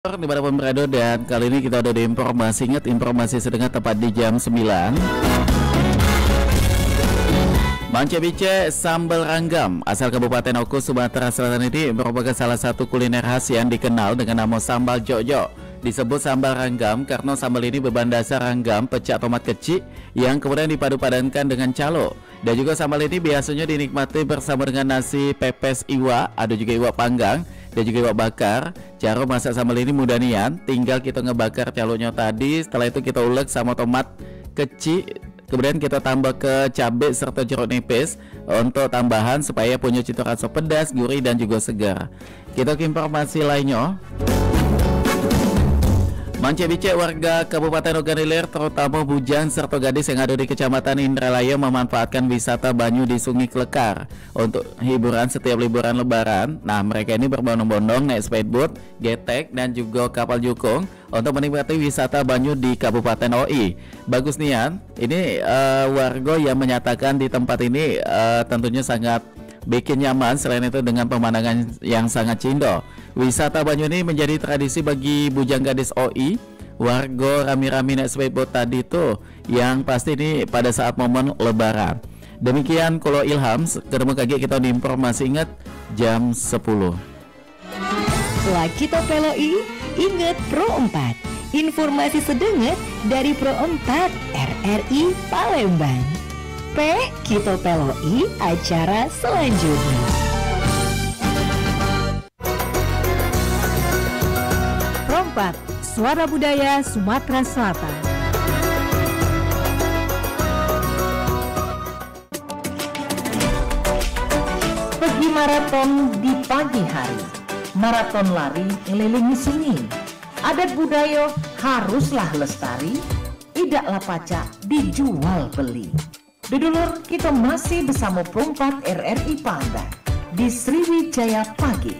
Dimanapun berada, dan kali ini kita ada di informasi. Ingat, informasi sedang tepat di jam 9. Mancebice sambal ranggam asal Kabupaten Oku, Sumatera Selatan ini merupakan salah satu kuliner khas yang dikenal dengan nama sambal jojo. Disebut sambal ranggam karena sambal ini berbahan dasar ranggam pecah tomat kecil yang kemudian dipadu-padankan dengan calo. Dan juga sambal ini biasanya dinikmati bersama dengan nasi pepes iwa, ada juga iwa panggang dan juga iwak bakar. Cara masak sambal ini mudah nian, tinggal kita ngebakar calonya tadi. Setelah itu kita ulek sama tomat kecil, kemudian kita tambah ke cabai serta jeruk nipis untuk tambahan supaya punya cita rasa pedas, gurih dan juga segar. Kita ke informasi lainnya. Mancebice warga Kabupaten Ogan Ilir terutama bujang serta gadis yang ada di Kecamatan Indralaya memanfaatkan wisata banyu di Sungai Klekar untuk hiburan setiap liburan lebaran. Nah, mereka ini berbondong-bondong naik speedboat, getek dan juga kapal jukung untuk menikmati wisata banyu di Kabupaten OI. Bagus nian, ini warga yang menyatakan di tempat ini tentunya sangat bikin nyaman, selain itu dengan pemandangan yang sangat cindo. Wisata banyu ini menjadi tradisi bagi bujang gadis OI. Warga rami-rami naik speedboat tadi tuh yang pasti ini pada saat momen lebaran. Demikian kalau Ilham, ketemu kaki kita di informasi. Ingat jam 10. Setelah kita peloi, ingat Pro 4. Informasi sedenget dari Pro 4 RRI Palembang. Kita peloi acara selanjutnya. Pro 4, Suara Budaya Sumatera Selatan. Pergi maraton di pagi hari. Maraton lari ngelilingi sungai. Adat budaya haruslah lestari. Tidaklah pacak dijual beli. Dulur, kita masih bersama Pro 4 RRI Palembang di Sriwijaya Pagi.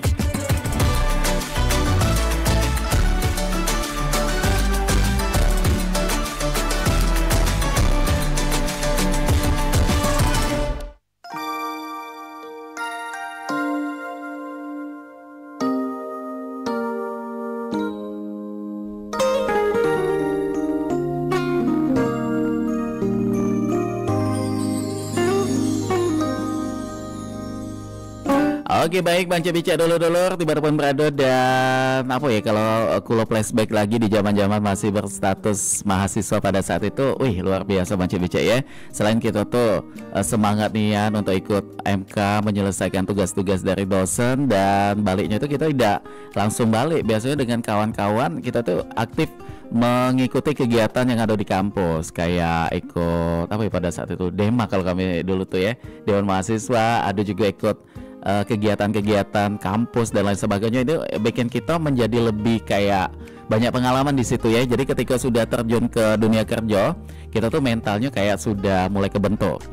Oke, baik Bang Cebica dulur-dulur dimanapun berada, dan apa ya, kalau kulo flashback lagi di zaman-zaman masih berstatus mahasiswa pada saat itu, wih luar biasa Bang Cebica ya. Selain kita tuh semangat nian untuk ikut MK, menyelesaikan tugas-tugas dari dosen, dan baliknya itu kita tidak langsung balik. Biasanya dengan kawan-kawan kita tuh aktif mengikuti kegiatan yang ada di kampus, kayak ikut apa ya pada saat itu, Dema kalau kami dulu tuh ya, Dewan Mahasiswa, ada juga ikut kegiatan-kegiatan kampus dan lain sebagainya. Itu bikin kita menjadi lebih kayak banyak pengalaman di situ ya. Jadi ketika sudah terjun ke dunia kerja, kita tuh mentalnya kayak sudah mulai kebentuk,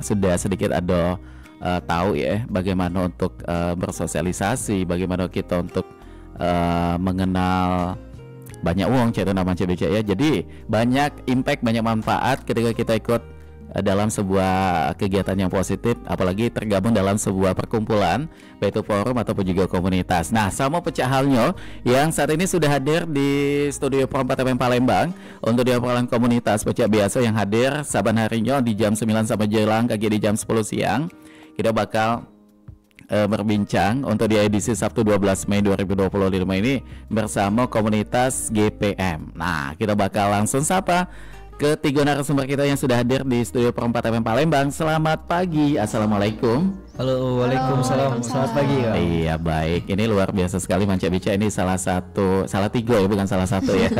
sudah sedikit ada tahu ya bagaimana untuk bersosialisasi, bagaimana kita untuk mengenal banyak uang, cara nama CBC ya. Jadi banyak impact, banyak manfaat ketika kita ikut dalam sebuah kegiatan yang positif, apalagi tergabung dalam sebuah perkumpulan, baik itu forum ataupun juga komunitas. Nah, sama pecah halnya yang saat ini sudah hadir di studio Pro 4 FM Palembang untuk di obrolan komunitas pecah biasa yang hadir saban harinya di jam 9 sampai jelang kaki di jam 10 siang. Kita bakal berbincang untuk di edisi Sabtu 12 Mei 2025 ini bersama komunitas GPM. Nah, kita bakal langsung sapa ketiga narasumber kita yang sudah hadir di studio Pro 4 FM Palembang. Selamat pagi, assalamualaikum. Halo, waalaikumsalam. Selamat pagi ya. Iya, baik. Ini luar biasa sekali Manca Bica. Ini salah tiga ya, bukan salah satu ya.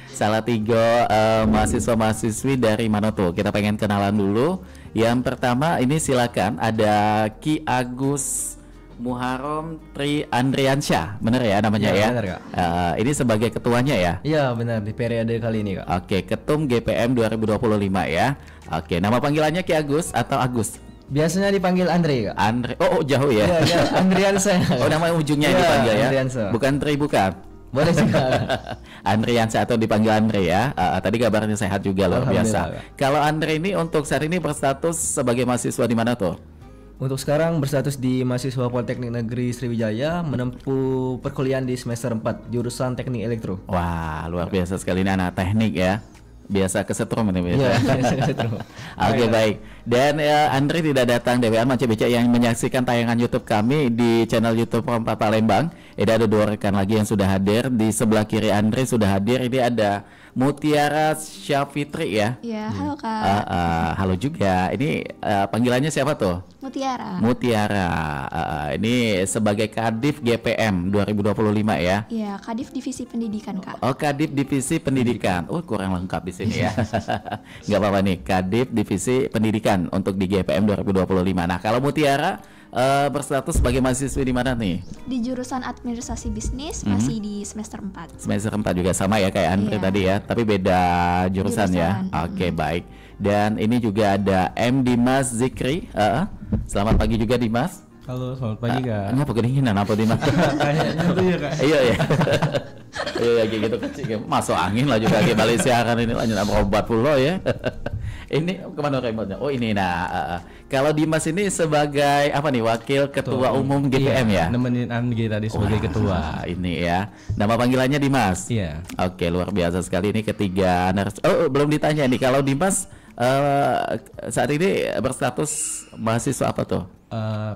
Salah tiga mahasiswa-mahasiswi dari mana tuh? Kita pengen kenalan dulu. Yang pertama ini silakan ada Ki Agus Muharram Tri Andriansyah, bener ya namanya ya? Bener, Kak. Ini sebagai ketuanya ya? Iya benar, di periode kali ini Kak. Oke, Ketum GPM 2025 ya. Oke, nama panggilannya Ki Agus atau Agus? Biasanya dipanggil Andre Kak. Andre, oh jauh ya? Iya, Andriansyah. Oh, nama ujungnya yang dipanggil ya? Andriansyah. Bukan Tri, bukan? Boleh juga. Andriansyah atau dipanggil Andre ya. Tadi kabarnya sehat juga luar biasa. Kak. Kalau Andre ini untuk saat ini berstatus sebagai mahasiswa di mana tuh? Untuk sekarang berstatus di mahasiswa Politeknik Negeri Sriwijaya menempuh perkuliahan di semester 4 jurusan Teknik Elektro. Wah, luar biasa sekali ini anak teknik ya. Biasa kesetrum ini biasa. Oke, baik. Dan Andre tidak datang DWA Manca BC yang menyaksikan tayangan YouTube kami di channel YouTube Kompas Palembang. Ini ada 2 rekan lagi yang sudah hadir. Di sebelah kiri Andre sudah hadir. Ini ada Mutiara Syafitri ya. Iya, halo Kak. Halo juga. Ini panggilannya siapa tuh? Mutiara. Mutiara. Ini sebagai Kadif GPM 2025 ya. Iya, Kadif Divisi Pendidikan Kak. Oh, Kadif Divisi Pendidikan. Oh, kurang lengkap di sini ya. Nggak apa-apa nih, Kadif Divisi Pendidikan untuk di GPM 2025. Nah, kalau Mutiara berstatus sebagai mahasiswa di mana nih? Di jurusan Administrasi Bisnis, masih di semester 4. Semester 4 juga sama ya kayak Andre Iya. tadi ya, tapi beda jurusan ya. Oke, baik. Dan ini juga ada M. Dimas Zikri. Selamat pagi juga Dimas. Halo, selamat pagi Kak. Ngapa kedinginan apa Dimas? Kayaknya tuh ya Kak. Iya ya. Iya kayak gitu kecil masuk angin lah juga lagi balik siaran ini lanjut apa obat pulau ya. Ini kemana remote-nya? Oh ini kalau Dimas ini sebagai apa nih wakil ketua umum GPM ya? Nemenin Anggi tadi sebagai ketua. Ini ya. Nama panggilannya Dimas. Iya. Oke, luar biasa sekali ini ketiga belum ditanya nih kalau Dimas saat ini berstatus mahasiswa apa tuh?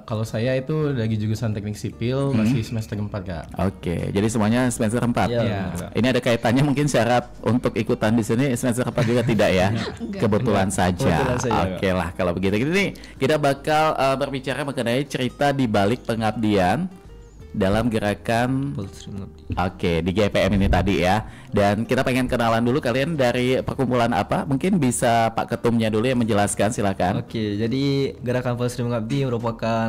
Kalau saya itu lagi jurusan Teknik Sipil masih semester 4 Kak. Oke, jadi semuanya semester 4. Iya. Ini ada kaitannya mungkin syarat untuk ikutan di sini semester 4 juga tidak ya? Kebetulan saja. Oke lah kalau begitu. Ini kita bakal berbicara mengenai cerita di balik pengabdian dalam gerakan di GPM ini tadi ya. Dan kita pengen kenalan dulu kalian dari perkumpulan apa? Mungkin bisa Pak Ketumnya dulu yang menjelaskan, silakan. Oke, jadi Gerakan Polstri Mengabdi merupakan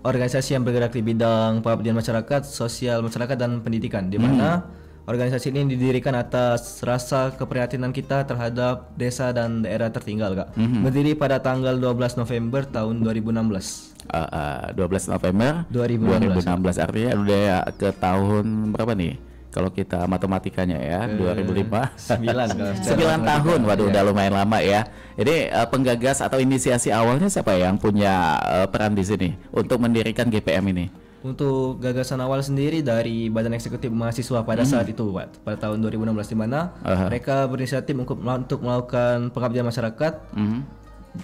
organisasi yang bergerak di bidang pengabdian masyarakat, sosial masyarakat dan pendidikan, di mana organisasi ini didirikan atas rasa keprihatinan kita terhadap desa dan daerah tertinggal, Kak. Berdiri pada tanggal 12 November tahun 2016. 12 November 2016 artinya udah ke tahun berapa nih? Kalau kita matematikanya ya 2005 9 tahun. Waduh udah lumayan lama ya. Jadi penggagas atau inisiasi awalnya siapa yang punya peran di sini untuk mendirikan GPM ini? Untuk gagasan awal sendiri dari Badan Eksekutif Mahasiswa pada saat itu, Pak, pada tahun 2016, di mana mereka berinisiatif untuk melakukan pengabdian masyarakat,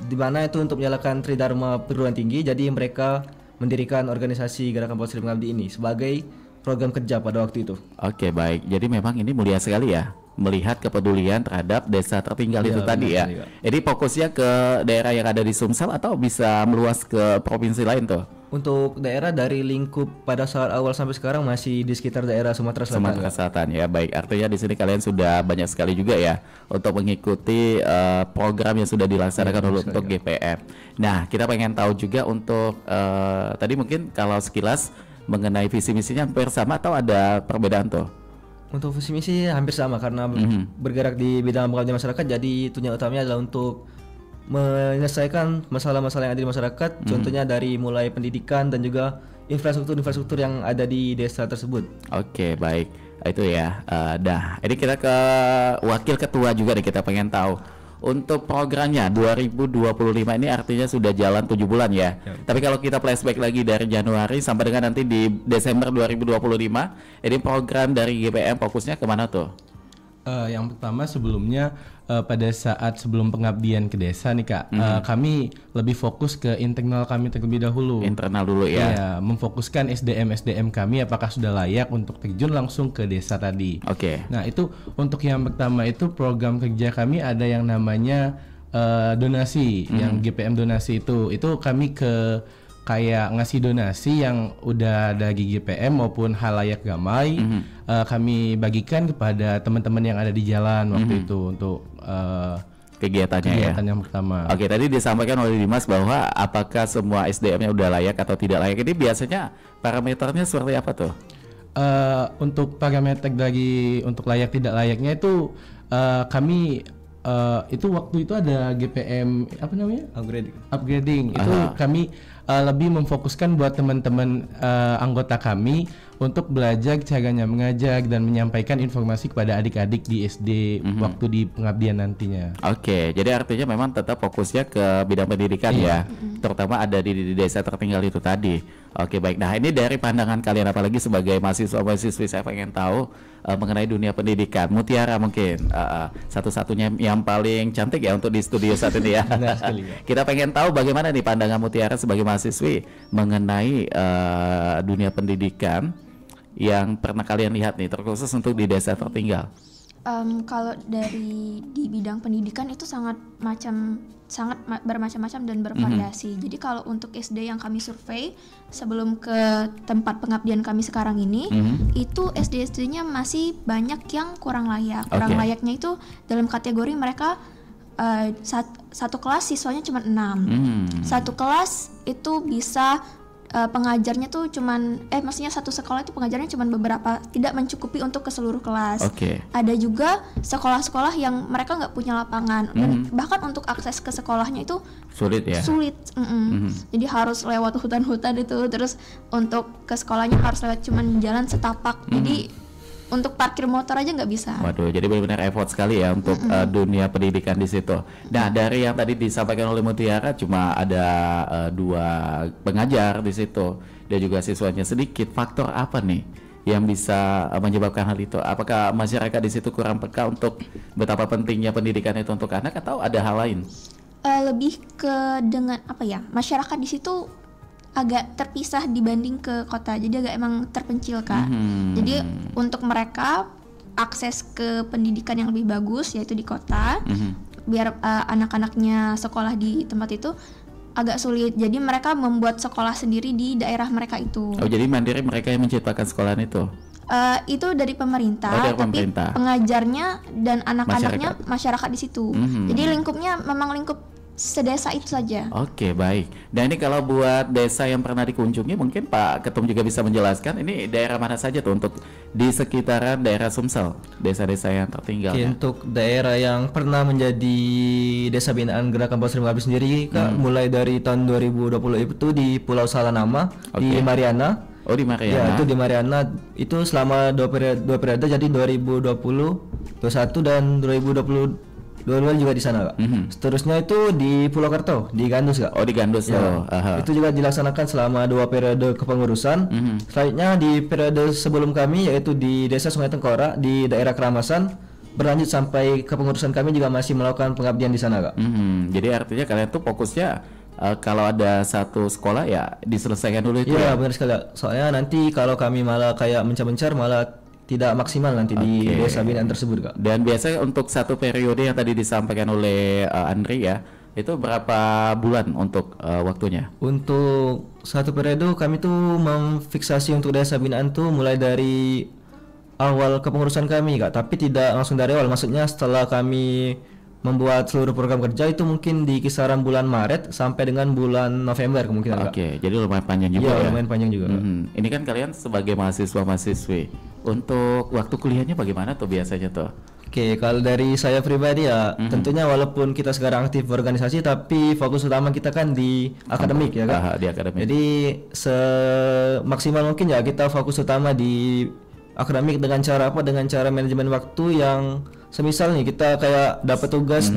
di mana itu untuk menyalakan Tridharma perguruan tinggi. Jadi mereka mendirikan organisasi Gerakan Polstri Mengabdi ini sebagai program kerja pada waktu itu. Oke, baik. Jadi memang ini mulia sekali ya melihat kepedulian terhadap desa tertinggal itu tadi ya. Jadi fokusnya ke daerah yang ada di Sumsel atau bisa meluas ke provinsi lain tuh? Untuk daerah dari lingkup pada saat awal sampai sekarang masih di sekitar daerah Sumatera Selatan. Sumatera Selatan ya, baik. Artinya di sini kalian sudah banyak sekali juga ya untuk mengikuti program yang sudah dilaksanakan untuk GPM. Nah, kita pengen tahu juga untuk tadi mungkin kalau sekilas mengenai visi misinya hampir sama atau ada perbedaan tuh? Untuk visi misi hampir sama karena bergerak di bidang pengabdian masyarakat, jadi tujuan utamanya adalah untuk menyelesaikan masalah-masalah yang ada di masyarakat, contohnya dari mulai pendidikan dan juga infrastruktur yang ada di desa tersebut. Oke, baik. Itu ya. Ini kita ke wakil ketua juga nih, kita pengen tahu. Untuk programnya 2025 ini artinya sudah jalan 7 bulan ya. Tapi kalau kita flashback lagi dari Januari sampai dengan nanti di Desember 2025, ini program dari GPM fokusnya kemana tuh? Yang pertama sebelumnya pada saat sebelum pengabdian ke desa nih Kak, kami lebih fokus ke internal kami terlebih dahulu. Internal dulu ya. Iya, memfokuskan SDM kami apakah sudah layak untuk terjun langsung ke desa tadi. Oke. Nah itu untuk yang pertama itu program kerja kami ada yang namanya donasi, yang GPM donasi itu kami kayak ngasih donasi yang udah dari GPM maupun halayak ramai, kami bagikan kepada teman-teman yang ada di jalan waktu itu untuk kegiatannya kegiatan yang pertama. Oke, tadi disampaikan oleh Dimas bahwa apakah semua SDM-nya udah layak atau tidak layak. Ini biasanya parameternya seperti apa tuh? Untuk parameter untuk layak tidak layaknya itu kami itu waktu itu ada GPM apa namanya? Upgrading. Itu kami lebih memfokuskan buat teman-teman anggota kami untuk belajar caranya mengajar dan menyampaikan informasi kepada adik-adik di SD waktu di pengabdian nantinya. Oke, jadi artinya memang tetap fokusnya ke bidang pendidikan ya. terutama ada di desa tertinggal itu tadi. Oke, baik. Nah, ini dari pandangan kalian, apalagi sebagai mahasiswa-mahasiswi, saya pengen tahu mengenai dunia pendidikan. Mutiara mungkin satu-satunya yang paling cantik ya untuk di studio saat ini ya. Kita pengen tahu bagaimana nih pandangan Mutiara sebagai mahasiswi mengenai dunia pendidikan yang pernah kalian lihat nih, terkhusus untuk di desa tertinggal. Kalau dari di bidang pendidikan itu sangat bermacam-macam dan bervariasi. Jadi kalau untuk SD yang kami survei sebelum ke tempat pengabdian kami sekarang ini, itu SD-SD-nya masih banyak yang kurang layak. Kurang layaknya itu dalam kategori mereka satu kelas siswanya cuma 6. Satu kelas itu bisa pengajarnya tuh maksudnya satu sekolah itu pengajarnya cuma beberapa, tidak mencukupi untuk ke seluruh kelas. Ada juga sekolah-sekolah yang mereka nggak punya lapangan, dan bahkan untuk akses ke sekolahnya itu sulit. Jadi harus lewat hutan-hutan itu, terus untuk ke sekolahnya harus lewat cuman jalan setapak. Jadi untuk parkir motor aja nggak bisa. Waduh, jadi benar-benar effort sekali ya untuk dunia pendidikan di situ. Nah, dari yang tadi disampaikan oleh Mutiara, cuma ada 2 pengajar di situ dan juga siswanya sedikit. Faktor apa nih yang bisa menyebabkan hal itu? Apakah masyarakat di situ kurang peka untuk betapa pentingnya pendidikan itu untuk anak, atau ada hal lain? Lebih ke dengan masyarakat di situ agak terpisah dibanding ke kota, jadi agak emang terpencil Kak. Jadi untuk mereka akses ke pendidikan yang lebih bagus yaitu di kota, biar anak-anaknya sekolah di tempat itu agak sulit. Jadi mereka membuat sekolah sendiri di daerah mereka itu. Oh, jadi mandiri mereka yang menciptakan sekolahan itu? Itu dari pemerintah, tapi pengajarnya dan anak-anaknya masyarakat di situ. Jadi lingkupnya memang lingkup sedesa itu saja. Oke, baik. Dan ini kalau buat desa yang pernah dikunjungi, mungkin Pak Ketum juga bisa menjelaskan ini daerah mana saja tuh untuk di sekitaran daerah Sumsel, desa-desa yang tertinggal. Untuk daerah yang pernah menjadi desa binaan Gerakan Paus Rimba Abdi sendiri, Kak, mulai dari tahun 2020 itu di Pulau Salanama, di Mariana. Oh, di Mariana. Ya, itu di Mariana. Itu selama 2 periode, jadi 2020, 21 dan 2022 juga di sana, Kak. Seterusnya itu di Pulau Kerto, di Gandus, Kak. Oh, di Gandus ya. Itu juga dilaksanakan selama 2 periode kepengurusan. Selanjutnya di periode sebelum kami, yaitu di Desa Sungai Tengkorak di daerah Keramasan, berlanjut sampai kepengurusan kami juga masih melakukan pengabdian di sana, Kak. Jadi artinya kalian tuh fokusnya kalau ada satu sekolah ya diselesaikan dulu itu. Iya, benar sekali. Soalnya nanti kalau kami malah kayak mencar-mencar malah tidak maksimal nanti di desa binaan tersebut, Kak. Dan biasanya untuk satu periode yang tadi disampaikan oleh Andri ya, itu berapa bulan untuk waktunya? Untuk satu periode kami tuh memfiksasi untuk desa binaan tuh mulai dari awal kepengurusan kami, Kak, tapi tidak langsung dari awal. Maksudnya setelah kami membuat seluruh program kerja itu mungkin di kisaran bulan Maret sampai dengan bulan November kemungkinan. Oke, jadi lumayan panjang juga ya. Lumayan panjang juga. Ini kan kalian sebagai mahasiswa-mahasiswi, untuk waktu kuliahnya bagaimana tuh biasanya tuh? Oke, kalau dari saya pribadi ya, tentunya walaupun kita sekarang aktif berorganisasi, tapi fokus utama kita kan di akademik ya, Kak. Di akademik. Jadi semaksimal mungkin ya kita fokus utama di akademik dengan cara apa? Dengan cara manajemen waktu yang semisal nih kita kayak dapat tugas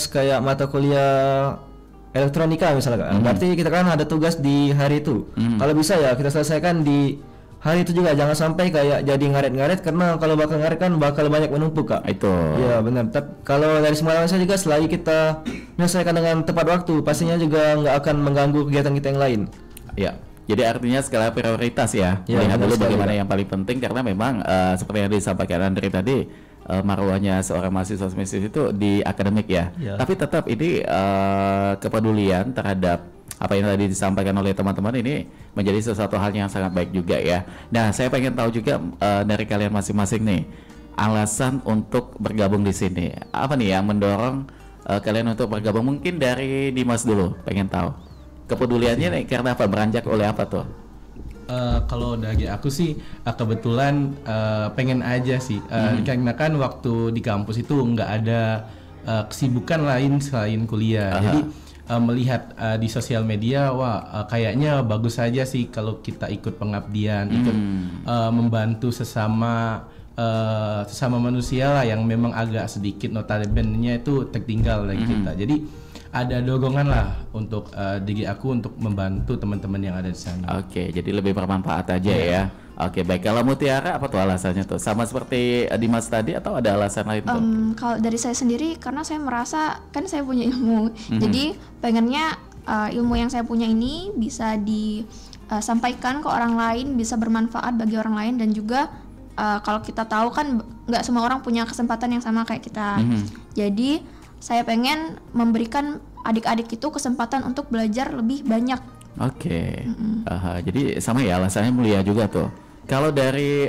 kayak mata kuliah elektronika misalnya, Kak. Berarti kita kan ada tugas di hari itu. Kalau bisa ya kita selesaikan di hari itu juga, jangan sampai kayak jadi ngaret-ngaret, karena kalau bakal ngaret kan bakal banyak menumpuk, Kak. Itu. Ya benar. Tapi kalau dari semua saya juga selagi kita menyelesaikan dengan tepat waktu, pastinya juga nggak akan mengganggu kegiatan kita yang lain. Ya. Jadi artinya skala prioritas ya, lihat dulu bagaimana yang paling penting, karena memang seperti yang disampaikan Andri tadi, marwahnya seorang mahasiswa itu di akademik ya. Tapi tetap ini kepedulian terhadap apa yang tadi disampaikan oleh teman-teman ini menjadi sesuatu hal yang sangat baik juga ya. Nah, saya pengen tahu juga dari kalian masing-masing nih, alasan untuk bergabung di sini. Apa nih yang mendorong kalian untuk bergabung? Mungkin dari Dimas dulu, pengen tahu. Kepeduliannya nih karena apa? Beranjak oleh apa tuh? Kalau dari aku sih kebetulan pengen aja sih, karena kan waktu di kampus itu nggak ada kesibukan lain selain kuliah. Jadi melihat di sosial media, wah kayaknya bagus aja sih kalau kita ikut pengabdian, ikut membantu sesama manusia lah yang memang agak sedikit notabene-nya itu tertinggal dari kita. Jadi ada dorongan lah untuk diri aku untuk membantu teman-teman yang ada di sana. Oke, jadi lebih bermanfaat aja ya. Oke, baik. Kalau Mutiara apa tuh alasannya tuh? Sama seperti Dimas tadi atau ada alasan lain tuh? Kalau dari saya sendiri, karena saya merasa kan saya punya ilmu, jadi pengennya ilmu yang saya punya ini bisa disampaikan ke orang lain, bisa bermanfaat bagi orang lain, dan juga kalau kita tahu kan nggak semua orang punya kesempatan yang sama kayak kita. Jadi saya pengen memberikan adik-adik itu kesempatan untuk belajar lebih banyak. Oke. Jadi sama ya alasannya mulia juga tuh. Kalau dari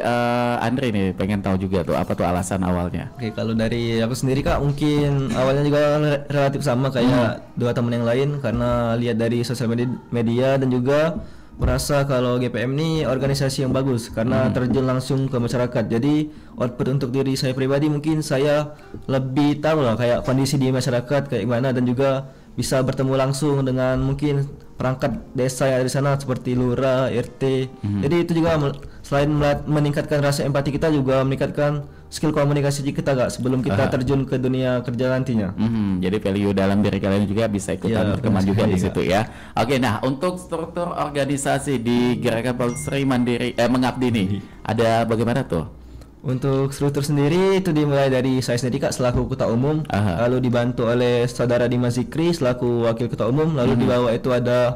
Andre nih pengen tahu juga tuh apa tuh alasan awalnya? Oke, kalau dari aku sendiri Kak, mungkin awalnya juga relatif sama kayak dua teman yang lain, karena lihat dari sosial media dan juga merasa kalau GPM ini organisasi yang bagus karena terjun langsung ke masyarakat. Jadi output untuk diri saya pribadi mungkin saya lebih tahu lah kayak kondisi di masyarakat kayak gimana, dan juga bisa bertemu langsung dengan mungkin perangkat desa yang ada di sana seperti lurah, RT. Jadi itu juga selain meningkatkan rasa empati kita, juga meningkatkan skill komunikasi kita Kak sebelum kita terjun ke dunia kerja nantinya. Jadi value dalam diri kalian juga bisa ikutan berkembang juga di situ ya. Oke, nah untuk struktur organisasi di Gerakan Polstri Mandiri Mengabdi nih ada bagaimana tuh? Untuk struktur sendiri itu dimulai dari saya sendiri Kak selaku ketua umum, lalu dibantu oleh saudara Dimas Zikri selaku wakil ketua umum, lalu di bawah itu ada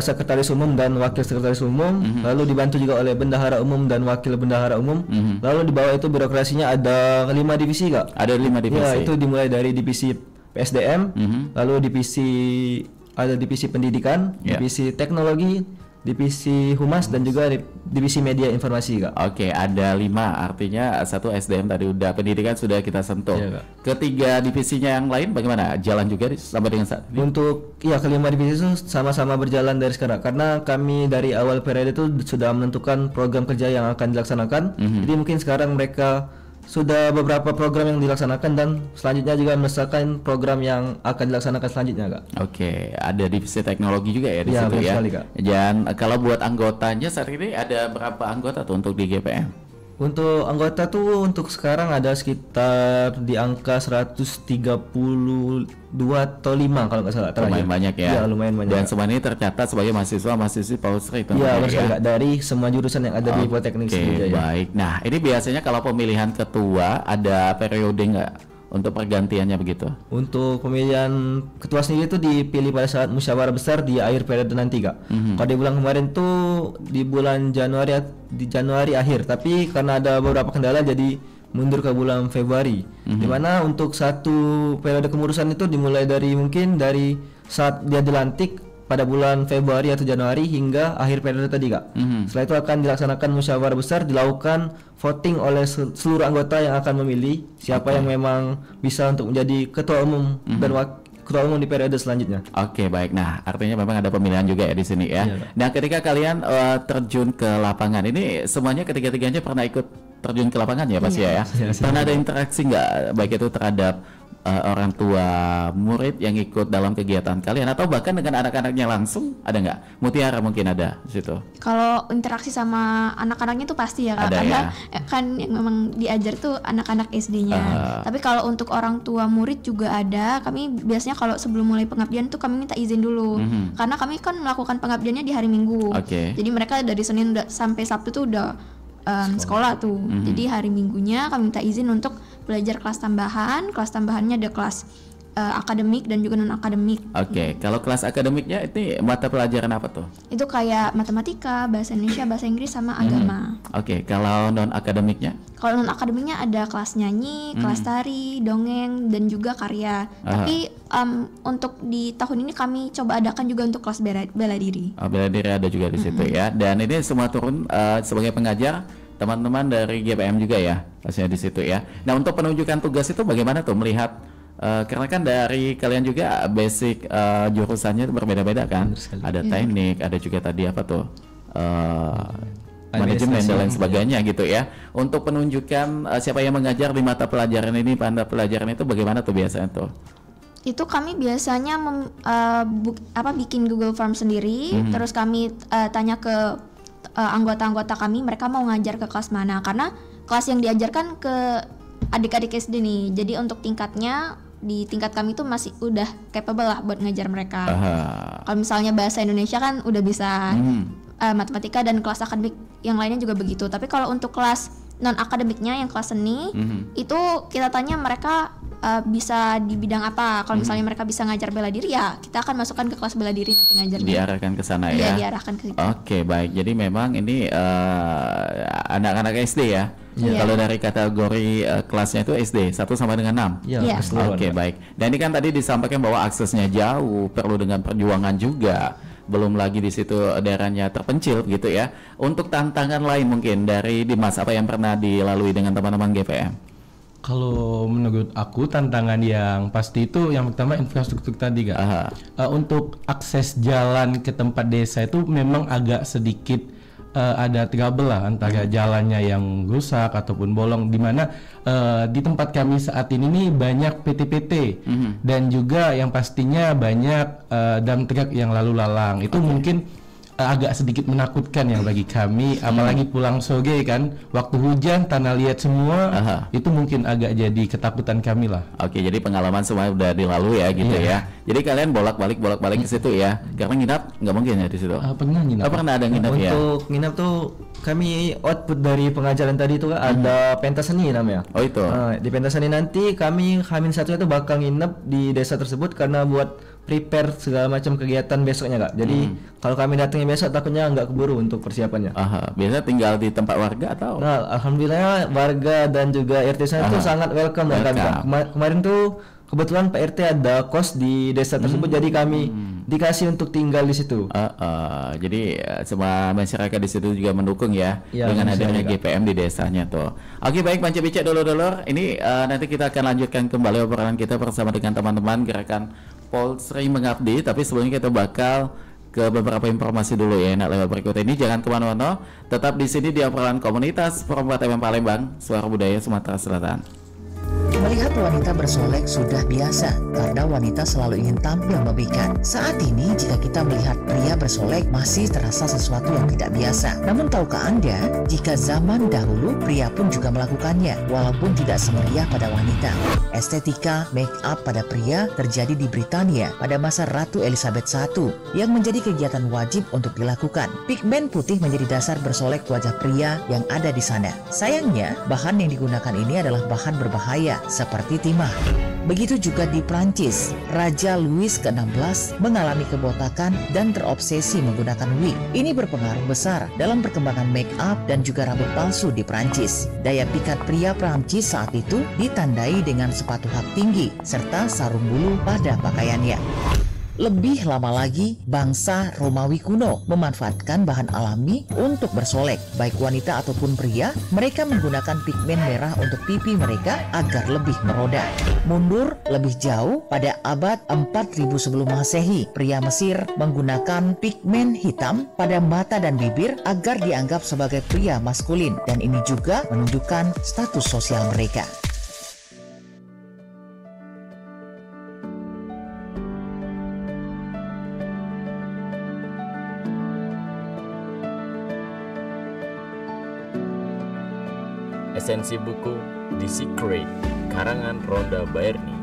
sekretaris umum dan wakil sekretaris umum, lalu dibantu juga oleh bendahara umum dan wakil bendahara umum, lalu di bawah itu birokrasinya ada 5 divisi Kak. Ada 5 divisi. Ya, itu dimulai dari divisi PSDM, lalu divisi pendidikan, divisi teknologi, divisi humas, dan juga divisi media informasi Kak. Oke, ada 5, artinya 1 SDM tadi udah, pendidikan sudah kita sentuh. Ketiga divisinya yang lain bagaimana? Jalan juga sampai dengan saat ini? Untuk kelima divisi itu sama-sama berjalan dari sekarang, karena kami dari awal periode itu sudah menentukan program kerja yang akan dilaksanakan. Jadi mungkin sekarang mereka sudah beberapa program yang dilaksanakan, dan selanjutnya juga mengesahkan program yang akan dilaksanakan selanjutnya Kak. Oke, ada divisi teknologi juga ya di situ ya. Sekali, Kak. Dan kalau buat anggotanya saat ini ada berapa anggota tuh untuk di GPM? Untuk anggota tuh untuk sekarang ada sekitar di angka 132 atau 5 kalau nggak salah. Lumayan banyak ya. Iya, lumayan banyak. Dan semua ini tercatat sebagai mahasiswa-mahasiswi Polstri itu. Iya, benar dari semua jurusan yang ada di Politeknik Sriwijaya. Baik. Nah, ini biasanya kalau pemilihan ketua ada periode nggak untuk pergantiannya begitu? Untuk pemilihan ketua sendiri itu dipilih pada saat musyawarah besar di akhir periode nanti Kak. Kalau di bulan kemarin tuh di bulan Januari akhir, tapi karena ada beberapa kendala jadi mundur ke bulan Februari. Dimana untuk satu periode kemurusan itu dimulai dari saat dia dilantik pada bulan Februari atau Januari hingga akhir periode tadi Kak. Setelah itu akan dilaksanakan musyawarah besar, dilakukan voting oleh seluruh anggota yang akan memilih siapa yang memang bisa untuk menjadi ketua umum dan ketua umum di periode selanjutnya. Oke, baik. Nah, artinya memang ada pemilihan juga ya di sini ya. Nah, ketika kalian terjun ke lapangan ini, semuanya ketiga-tiganya pernah ikut terjun ke lapangan ya pasti ya? Pernah ada interaksi nggak baik itu terhadap orang tua murid yang ikut dalam kegiatan kalian atau bahkan dengan anak-anaknya langsung, ada nggak? Mutiara mungkin ada di situ. Kalau interaksi sama anak-anaknya tuh pasti ya Kak, karena kan yang memang diajar tuh anak-anak SD-nya. Tapi kalau untuk orang tua murid juga ada. Kami biasanya kalau sebelum mulai pengabdian tuh kami minta izin dulu, karena kami kan melakukan pengabdiannya di hari Minggu. Jadi mereka dari Senin sampai Sabtu tuh udah sekolah tuh. Jadi hari Minggunya kami minta izin untuk belajar kelas tambahan. Kelas tambahannya ada kelas akademik dan juga non akademik. Oke, kalau kelas akademiknya itu mata pelajaran apa tuh? Itu kayak matematika, bahasa Indonesia, bahasa Inggris, sama agama. Oke, kalau non akademiknya? Kalau non akademiknya ada kelas nyanyi, kelas tari, dongeng, dan juga karya. Tapi untuk di tahun ini kami coba adakan juga untuk kelas bela diri. Bela diri ada juga di situ ya. Dan ini semua turun sebagai pengajar teman-teman dari GPM juga ya, pastinya di situ ya. Nah, untuk penunjukan tugas itu bagaimana tuh melihat? Karena kan dari kalian juga basic jurusannya itu berbeda-beda kan. Ada teknik, ada juga tadi apa tuh manajemen dan lain sebagainya gitu ya. Untuk penunjukan siapa yang mengajar di mata pelajaran ini, itu bagaimana tuh biasanya tuh? Itu kami biasanya bikin Google Form sendiri, terus kami tanya ke anggota-anggota kami, mereka mau ngajar ke kelas mana, karena kelas yang diajarkan ke adik-adik SD nih. Jadi untuk tingkatnya di tingkat kami itu masih udah capable lah buat ngajar mereka. Kalau misalnya bahasa Indonesia kan udah bisa, matematika dan kelas akademik yang lainnya juga begitu. Tapi kalau untuk kelas non akademiknya yang kelas seni itu kita tanya mereka bisa di bidang apa. Kalau misalnya mereka bisa ngajar bela diri, ya kita akan masukkan ke kelas bela diri nanti ngajar. Diarahkan ke sana ya. Iya, diarahkan ke situ. Oke, baik. Jadi memang ini anak-anak SD ya. Kalau dari kategori kelasnya itu SD 1 sampai dengan 6. Iya. Oke, baik. Dan ini kan tadi disampaikan bahwa aksesnya jauh, perlu dengan perjuangan juga. Belum lagi di situ daerahnya terpencil gitu ya. Untuk tantangan lain mungkin dari Dimas, apa yang pernah dilalui dengan teman-teman GPM? Kalau menurut aku tantangan yang pasti itu yang pertama infrastruktur tadi Kak. Untuk akses jalan ke tempat desa itu memang agak sedikit ada trouble lah antara jalannya yang rusak ataupun bolong, di mana di tempat kami saat ini nih banyak PT-PT dan juga yang pastinya banyak dump truck yang lalu lalang. Itu mungkin agak sedikit menakutkan ya bagi kami, apalagi pulang sore kan, waktu hujan tanah liat semua, itu mungkin agak jadi ketakutan kami lah. Oke, jadi pengalaman semua udah dilalui ya gitu ya. Jadi kalian bolak-balik ke situ ya, karena nginap nggak mungkin ya di situ. Pernah nginap. Pernah ada nginap ya. Untuk nginap tuh kami output dari pengajaran tadi itu ada pentas seni namanya. Oh itu. Di pentas seni nanti kami H-1 itu bakal nginep di desa tersebut karena buat prepare segala macam kegiatan besoknya Kak. Jadi kalau kami datangnya besok takutnya nggak keburu untuk persiapannya. Biasanya tinggal di tempat warga atau? Nah, alhamdulillah warga dan juga RT sana itu sangat welcome dengan kami Kak. Kemarin tuh kebetulan Pak RT ada kos di desa tersebut, jadi kami dikasih untuk tinggal di situ. Jadi semua masyarakat di situ juga mendukung ya dengan adanya GPM di desanya tuh. Oke, baik Banca Bica dulur-dulur, ini nanti kita akan lanjutkan kembali obrolan kita bersama dengan teman-teman gerakan Polsri Mengabdi. Tapi sebelumnya kita bakal ke beberapa informasi dulu ya. Nah, lewat berikut ini jangan kemana-mana, tetap di sini di obrolan komunitas Perempuan TPM Palembang, Suara Budaya Sumatera Selatan. Melihat wanita bersolek sudah biasa karena wanita selalu ingin tampil memikat. Saat ini jika kita melihat pria bersolek masih terasa sesuatu yang tidak biasa. Namun tahukah Anda jika zaman dahulu pria pun juga melakukannya walaupun tidak semeriah pada wanita. Estetika make up pada pria terjadi di Britania pada masa Ratu Elizabeth I yang menjadi kegiatan wajib untuk dilakukan. Pigmen putih menjadi dasar bersolek wajah pria yang ada di sana. Sayangnya bahan yang digunakan ini adalah bahan berbahaya seperti timah. Begitu juga di Prancis, Raja Louis ke-16 mengalami kebotakan dan terobsesi menggunakan wig. Ini berpengaruh besar dalam perkembangan make up dan juga rambut palsu di Prancis. Daya pikat pria Prancis saat itu ditandai dengan sepatu hak tinggi serta sarung bulu pada pakaiannya. Lebih lama lagi, bangsa Romawi kuno memanfaatkan bahan alami untuk bersolek. Baik wanita ataupun pria, mereka menggunakan pigmen merah untuk pipi mereka agar lebih meroda. Mundur lebih jauh, pada abad 4000 sebelum Masehi, pria Mesir menggunakan pigmen hitam pada mata dan bibir agar dianggap sebagai pria maskulin. Dan ini juga menunjukkan status sosial mereka. Esensi buku The Secret, karangan Rhonda Byrne.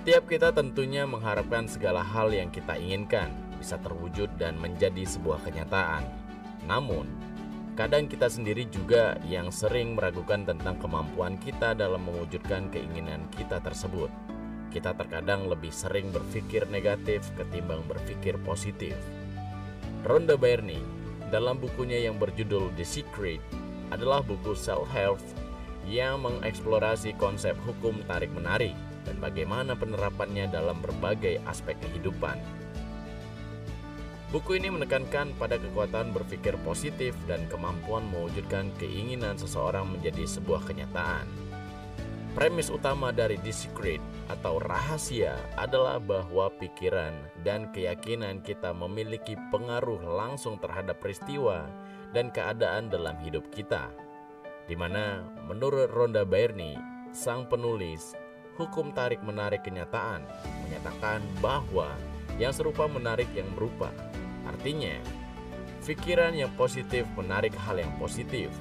Tiap kita tentunya mengharapkan segala hal yang kita inginkan bisa terwujud dan menjadi sebuah kenyataan. Namun, kadang kita sendiri juga yang sering meragukan tentang kemampuan kita dalam mewujudkan keinginan kita tersebut. Kita terkadang lebih sering berpikir negatif ketimbang berpikir positif. Rhonda Byrne dalam bukunya yang berjudul The Secret adalah buku self-help yang mengeksplorasi konsep hukum tarik-menarik dan bagaimana penerapannya dalam berbagai aspek kehidupan. Buku ini menekankan pada kekuatan berpikir positif dan kemampuan mewujudkan keinginan seseorang menjadi sebuah kenyataan. Premis utama dari The Secret atau rahasia adalah bahwa pikiran dan keyakinan kita memiliki pengaruh langsung terhadap peristiwa dan keadaan dalam hidup kita. Di mana menurut Rhonda Byrne, sang penulis, hukum tarik-menarik kenyataan menyatakan bahwa yang serupa menarik yang berupa. Artinya, pikiran yang positif menarik hal yang positif,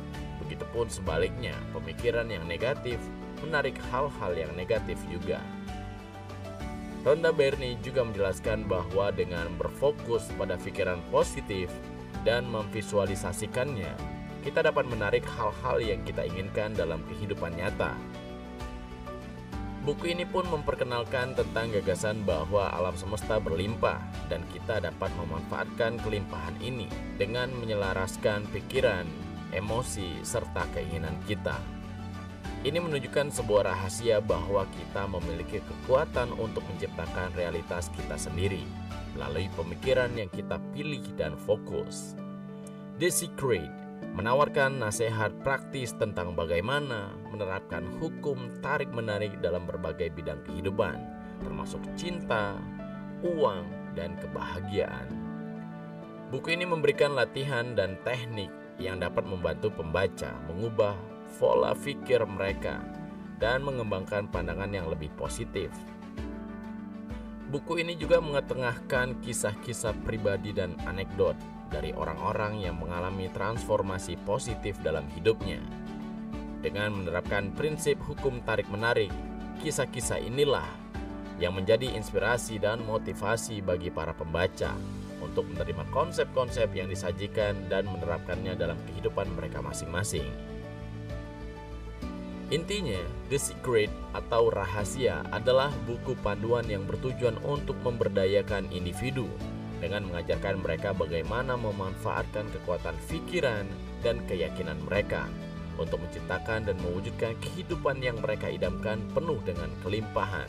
Begitupun sebaliknya, pemikiran yang negatif menarik hal-hal yang negatif juga. Rhonda Byrne juga menjelaskan bahwa dengan berfokus pada pikiran positif dan memvisualisasikannya, kita dapat menarik hal-hal yang kita inginkan dalam kehidupan nyata. Buku ini pun memperkenalkan tentang gagasan bahwa alam semesta berlimpah dan kita dapat memanfaatkan kelimpahan ini dengan menyelaraskan pikiran, emosi, serta keinginan kita. Ini menunjukkan sebuah rahasia bahwa kita memiliki kekuatan untuk menciptakan realitas kita sendiri melalui pemikiran yang kita pilih dan fokus. The Secret menawarkan nasihat praktis tentang bagaimana menerapkan hukum tarik-menarik dalam berbagai bidang kehidupan, termasuk cinta, uang, dan kebahagiaan. Buku ini memberikan latihan dan teknik yang dapat membantu pembaca mengubah pola pikir mereka dan mengembangkan pandangan yang lebih positif. Buku ini juga mengetengahkan kisah-kisah pribadi dan anekdot dari orang-orang yang mengalami transformasi positif dalam hidupnya. Dengan menerapkan prinsip hukum tarik-menarik, kisah-kisah inilah yang menjadi inspirasi dan motivasi bagi para pembaca untuk menerima konsep-konsep yang disajikan dan menerapkannya dalam kehidupan mereka masing-masing. Intinya, The Secret atau Rahasia adalah buku panduan yang bertujuan untuk memberdayakan individu dengan mengajarkan mereka bagaimana memanfaatkan kekuatan pikiran dan keyakinan mereka untuk menciptakan dan mewujudkan kehidupan yang mereka idamkan penuh dengan kelimpahan.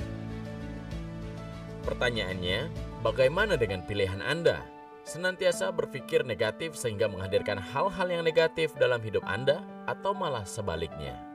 Pertanyaannya, bagaimana dengan pilihan Anda? Senantiasa berpikir negatif sehingga menghadirkan hal-hal yang negatif dalam hidup Anda atau malah sebaliknya?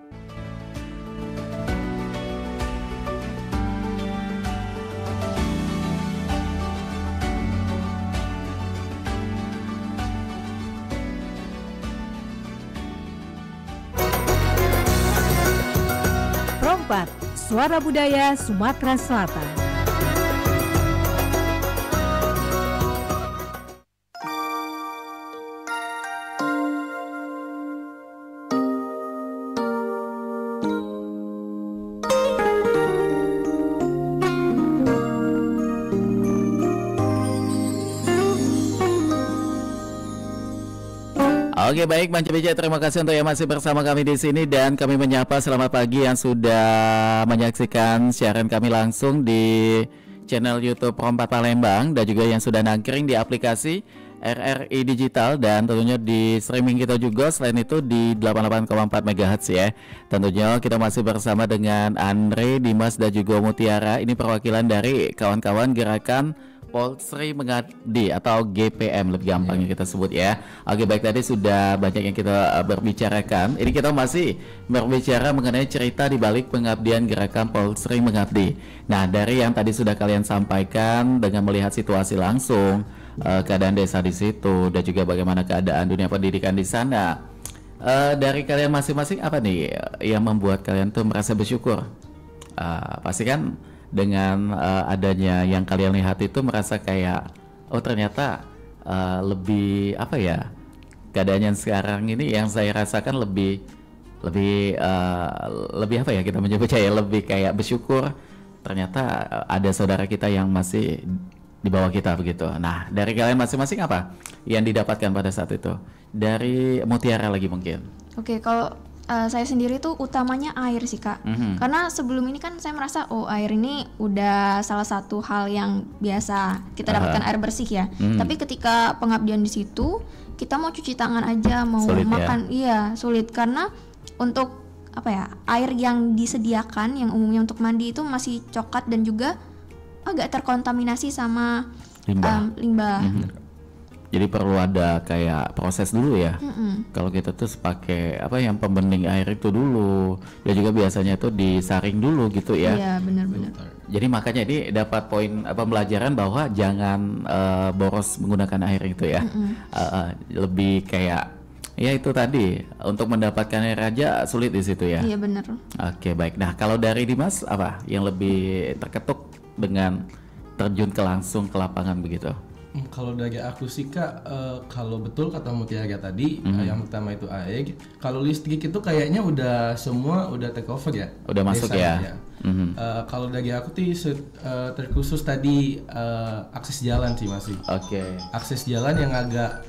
Rompat, Suara Budaya Sumatera Selatan. Oke, baik Manca Bija, terima kasih untuk yang masih bersama kami di sini dan kami menyapa selamat pagi yang sudah menyaksikan siaran kami langsung di channel YouTube Rompat Palembang dan juga yang sudah nangkring di aplikasi RRI Digital dan tentunya di streaming kita juga selain itu di 88,4 MHz ya. Tentunya kita masih bersama dengan Andre, Dimas dan juga Mutiara. Ini perwakilan dari kawan-kawan gerakan Polsri Mengabdi atau GPM lebih gampangnya kita sebut ya. Oke, baik, tadi sudah banyak yang kita berbicarakan. Ini kita masih berbicara mengenai cerita di balik pengabdian gerakan Polsri Mengabdi. Nah, dari yang tadi sudah kalian sampaikan dengan melihat situasi langsung, keadaan desa di situ dan juga bagaimana keadaan dunia pendidikan di sana. Dari kalian masing-masing apa nih yang membuat kalian tuh merasa bersyukur? Pasti kan dengan adanya yang kalian lihat itu merasa kayak oh ternyata lebih apa ya, keadaan yang sekarang ini yang saya rasakan lebih apa ya, kita menyebutnya ya, lebih kayak bersyukur ternyata ada saudara kita yang masih di bawah kita begitu. Nah, dari kalian masing-masing apa yang didapatkan pada saat itu? Dari Mutiara lagi mungkin. Oke, kalau saya sendiri tuh utamanya air sih Kak. Karena sebelum ini kan saya merasa oh air ini udah salah satu hal yang biasa kita dapatkan, air bersih ya. Tapi ketika pengabdian di situ kita mau cuci tangan aja, mau sulit makan, iya sulit karena untuk apa ya, air yang disediakan yang umumnya untuk mandi itu masih coklat dan juga agak terkontaminasi sama limbah. Jadi perlu ada kayak proses dulu ya. Kalau kita tuh pakai apa yang pembening air itu dulu, ya juga biasanya tuh disaring dulu gitu ya. Iya, benar-benar. Jadi makanya ini dapat poin pembelajaran bahwa jangan boros menggunakan air itu ya. Lebih kayak ya itu tadi, untuk mendapatkan air aja sulit di situ ya. Iya, benar. Oke, baik. Nah, kalau dari Dimas apa yang lebih terketuk dengan terjun langsung ke lapangan begitu? Kalau dari aku sih Kak, kalau betul kata Mutiara tadi, yang pertama itu AEG. Kalau listrik itu kayaknya udah semua udah take over ya. Udah masuk ya. Kalau dari aku tuh terkhusus tadi akses jalan sih masih. Oke. Akses jalan yang agak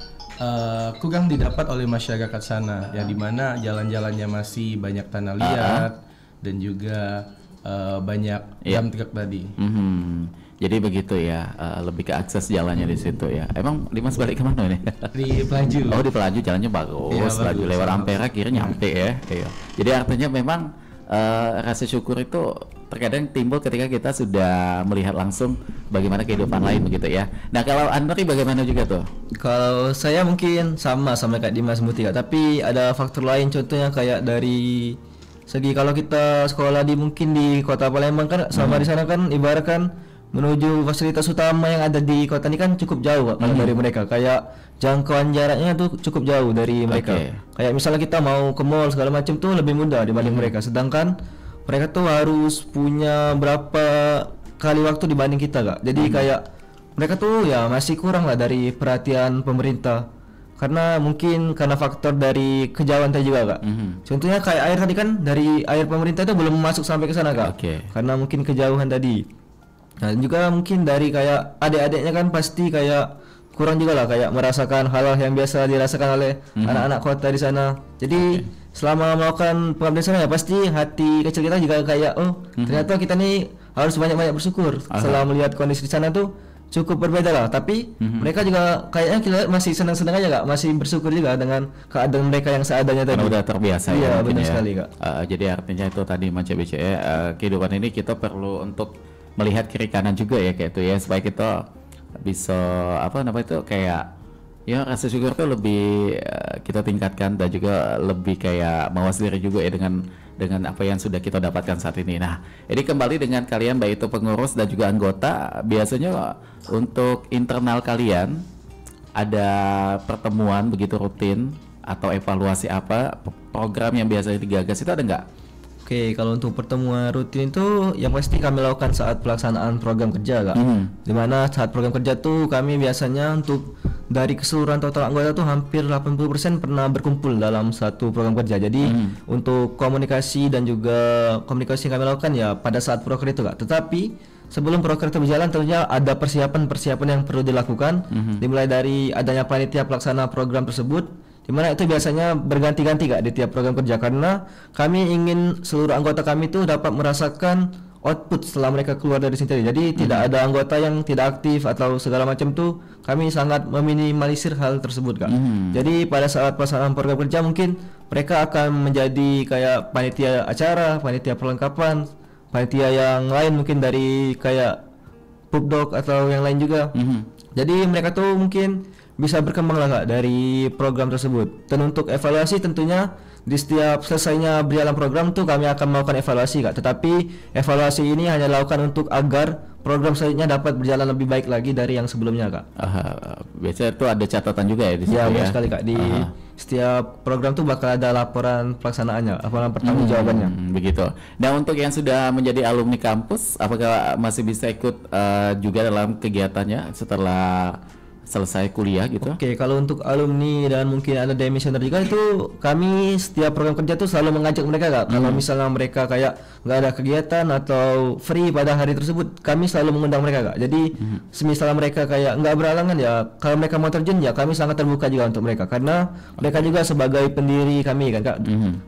kurang didapat oleh masyarakat sana, yang dimana jalan-jalannya masih banyak tanah liat dan juga banyak dam truk tadi. Jadi begitu ya, lebih ke akses jalannya di situ ya. Emang Dimas balik kemana nih? Di Pelaju. Oh di Pelaju jalannya bagus, Pelaju lewat Ampera kira nyampe ya. Iya. Jadi artinya memang rasa syukur itu terkadang timbul ketika kita sudah melihat langsung bagaimana kehidupan lain begitu ya. Nah kalau Andri bagaimana juga tuh? Kalau saya mungkin sama kayak Dimas Mutia, tapi ada faktor lain, contohnya kayak dari segi kalau kita sekolah mungkin di kota Palembang kan sama di sana kan ibaratkan menuju fasilitas utama yang ada di kota ini kan cukup jauh kalau dari mereka, kayak jangkauan jaraknya tuh cukup jauh dari mereka. Kayak misalnya kita mau ke mall segala macam tuh lebih mudah dibanding mereka, sedangkan mereka tuh harus punya berapa kali waktu dibanding kita Kak. Jadi kayak mereka tuh ya masih kurang lah dari perhatian pemerintah, karena mungkin karena faktor dari kejauhan tadi juga Kak. Contohnya kayak air tadi kan, dari air pemerintah itu belum masuk sampai ke sana Kak. Karena mungkin kejauhan tadi. Nah juga mungkin dari kayak adik-adiknya kan pasti kayak kurang juga lah, kayak merasakan hal-hal yang biasa dirasakan oleh anak-anak kota di sana. Jadi selama melakukan pengabdian sana ya pasti hati kecil kita juga kayak ternyata kita nih harus banyak-banyak bersyukur. Setelah melihat kondisi di sana tuh cukup berbeda lah, tapi mereka juga kayaknya kita masih senang-senang aja Kak, masih bersyukur juga dengan keadaan mereka yang seadanya tadi. Karena udah terbiasa ya. Iya benar sekali Kak. Jadi artinya itu tadi Mas BCE, kehidupan ini kita perlu untuk melihat kiri kanan juga ya kayak itu ya, supaya kita bisa kayak ya rasa syukur tuh lebih kita tingkatkan dan juga lebih kayak mawas diri juga ya dengan apa yang sudah kita dapatkan saat ini. Nah, ini kembali dengan kalian baik itu pengurus dan juga anggota, biasanya untuk internal kalian ada pertemuan begitu rutin atau evaluasi apa program yang biasanya digagas itu ada nggak? Oke, kalau untuk pertemuan rutin itu yang pasti kami lakukan saat pelaksanaan program kerja Kak. Dimana saat program kerja tuh kami biasanya untuk dari keseluruhan total anggota tuh hampir 80% pernah berkumpul dalam satu program kerja. Jadi untuk komunikasi dan juga komunikasi yang kami lakukan ya pada saat proker itu Kak. Tetapi sebelum proker itu berjalan tentunya ada persiapan yang perlu dilakukan, dimulai dari adanya panitia pelaksana program tersebut, dimana itu biasanya berganti-ganti Kak di tiap program kerja, karena kami ingin seluruh anggota kami itu dapat merasakan output setelah mereka keluar dari sini. Jadi tidak ada anggota yang tidak aktif atau segala macam tuh, kami sangat meminimalisir hal tersebut Kak. Jadi pada saat pelaksanaan program kerja mungkin mereka akan menjadi kayak panitia acara, panitia perlengkapan, panitia yang lain mungkin dari kayak pubdoc atau yang lain juga. Jadi mereka tuh mungkin bisa berkembang lah Kak dari program tersebut. Dan untuk evaluasi tentunya di setiap selesainya berjalan program tuh kami akan melakukan evaluasi Kak. Tetapi evaluasi ini hanya dilakukan untuk agar program selanjutnya dapat berjalan lebih baik lagi dari yang sebelumnya Kak. Biasanya itu ada catatan juga ya di situ ya? Ya, benar sekali Kak. Di setiap program tuh bakal ada laporan pelaksanaannya, laporan pertanggungjawabannya. Begitu. Nah untuk yang sudah menjadi alumni kampus, apakah masih bisa ikut juga dalam kegiatannya setelah selesai kuliah gitu? Oke, kalau untuk alumni dan mungkin ada demisioner juga itu kami setiap program kerja tuh selalu mengajak mereka Kak. Kalau misalnya mereka kayak nggak ada kegiatan atau free pada hari tersebut, kami selalu mengundang mereka Kak. Jadi semisal mereka kayak nggak berhalangan ya, kalau mereka mau terjun ya kami sangat terbuka juga untuk mereka, karena mereka juga sebagai pendiri kami kan Kak.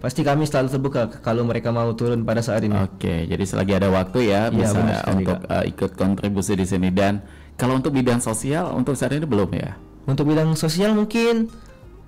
Pasti kami selalu terbuka kalau mereka mau turun pada saat ini. Oke, jadi selagi ada waktu ya bisa untuk ikut kontribusi di sini. Dan kalau untuk bidang sosial untuk saat ini belum ya? Untuk bidang sosial mungkin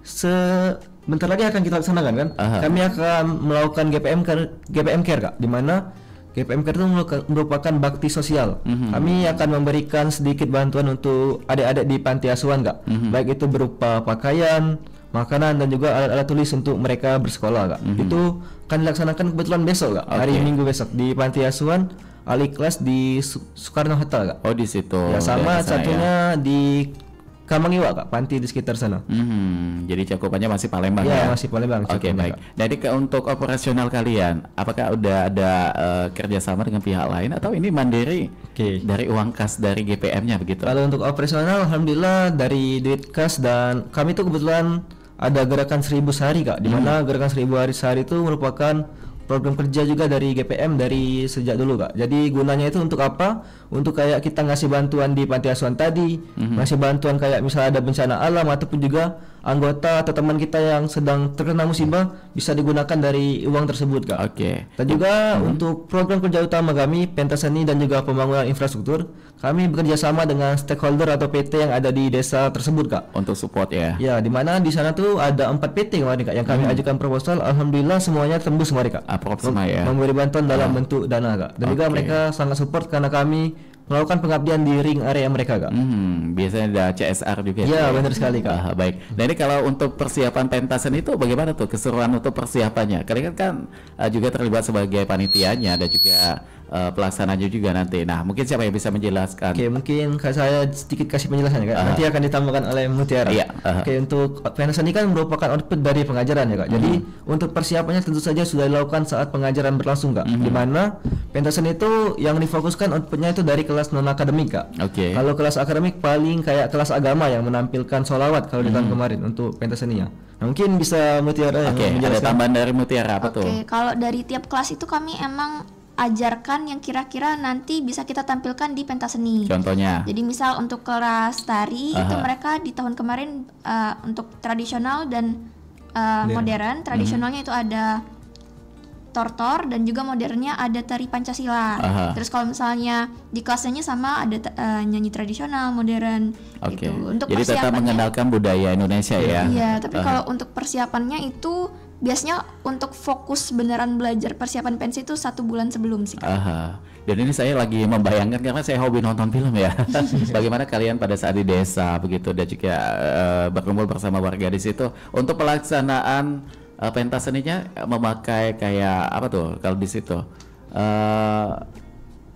sebentar lagi akan kita laksanakan kan. Kami akan melakukan GPM Care Kak, di mana GPM Care itu merupakan bakti sosial. Kami akan memberikan sedikit bantuan untuk adik-adik di panti asuhan Kak. Baik itu berupa pakaian, makanan dan juga alat-alat tulis untuk mereka bersekolah Kak. Itu akan dilaksanakan kebetulan besok Kak, hari Minggu besok di panti asuhan Al-Ikhlas di Soekarno Hatta Kak. Oh di situ. Ya sama satunya ya. Di Kamangiwa Kak, panti di sekitar sana. Jadi cakupannya masih Palembang ya? Iya, masih Palembang. Oke, baik. Jadi untuk operasional kalian, apakah udah ada kerjasama dengan pihak lain atau ini mandiri dari uang kas dari GPM-nya begitu? Kalau untuk operasional, alhamdulillah dari duit kas, dan kami tuh kebetulan ada gerakan 1000 sehari Kak, di mana gerakan 1000 hari sehari itu merupakan program kerja juga dari GPM dari sejak dulu Kak. Jadi gunanya itu untuk apa? Untuk kayak kita ngasih bantuan di panti asuhan tadi, ngasih bantuan kayak misalnya ada bencana alam, ataupun juga anggota atau teman kita yang sedang terkena musibah bisa digunakan dari uang tersebut Kak. Dan juga untuk program kerja utama kami, pentas seni dan juga pembangunan infrastruktur, kami bekerja sama dengan stakeholder atau PT yang ada di desa tersebut Kak. Untuk support ya? Ya, di mana di sana tuh ada 4 PT kemarin Kak yang kami ajukan proposal, alhamdulillah semuanya tembus kemarin Kak. Ya? Memberi bantuan dalam bentuk dana Kak. Dan juga mereka sangat support karena kami melakukan pengabdian di ring area mereka Kak. Biasanya ada CSR juga. Iya, benar sekali Kak. Baik. Nah ini kalau untuk persiapan pentasan itu bagaimana tuh keseruan untuk persiapannya? Kalian kan juga terlibat sebagai panitianya dan juga pelaksananya juga nanti. Nah mungkin siapa yang bisa menjelaskan? Mungkin saya sedikit kasih penjelasan ya Kak. Nanti akan ditambahkan oleh Mutiara. Untuk pentasan ini kan merupakan output dari pengajaran ya Kak. Jadi untuk persiapannya tentu saja sudah dilakukan saat pengajaran berlangsung Kak. Di mana pentasan itu yang difokuskan outputnya itu dari kelas non akademik Kak. Kalau kelas akademik paling kayak kelas agama yang menampilkan sholawat kalau di tahun kemarin untuk pentas seninya. Nah, mungkin bisa Mutiara yang menjelaskan. Ada tambahan dari Mutiara apa tuh? Kalau dari tiap kelas itu kami emang ajarkan yang kira-kira nanti bisa kita tampilkan di pentas seni. Contohnya? Jadi misal untuk kelas tari itu mereka di tahun kemarin untuk tradisional dan modern. Tradisionalnya itu ada tortor dan juga modernnya ada tari Pancasila. Terus kalau misalnya di kelasnya sama ada nyanyi tradisional, modern gitu. Untuk jadi tetap mengenalkan budaya Indonesia ya. Iya, tapi kalau untuk persiapannya itu biasanya untuk fokus beneran belajar persiapan pensi itu 1 bulan sebelum sih Kak. Dan ini saya lagi membayangkan karena saya hobi nonton film ya. Bagaimana kalian pada saat di desa begitu dan juga berkumpul bersama warga di situ untuk pelaksanaan pentas seninya memakai kayak apa tuh kalau di situ?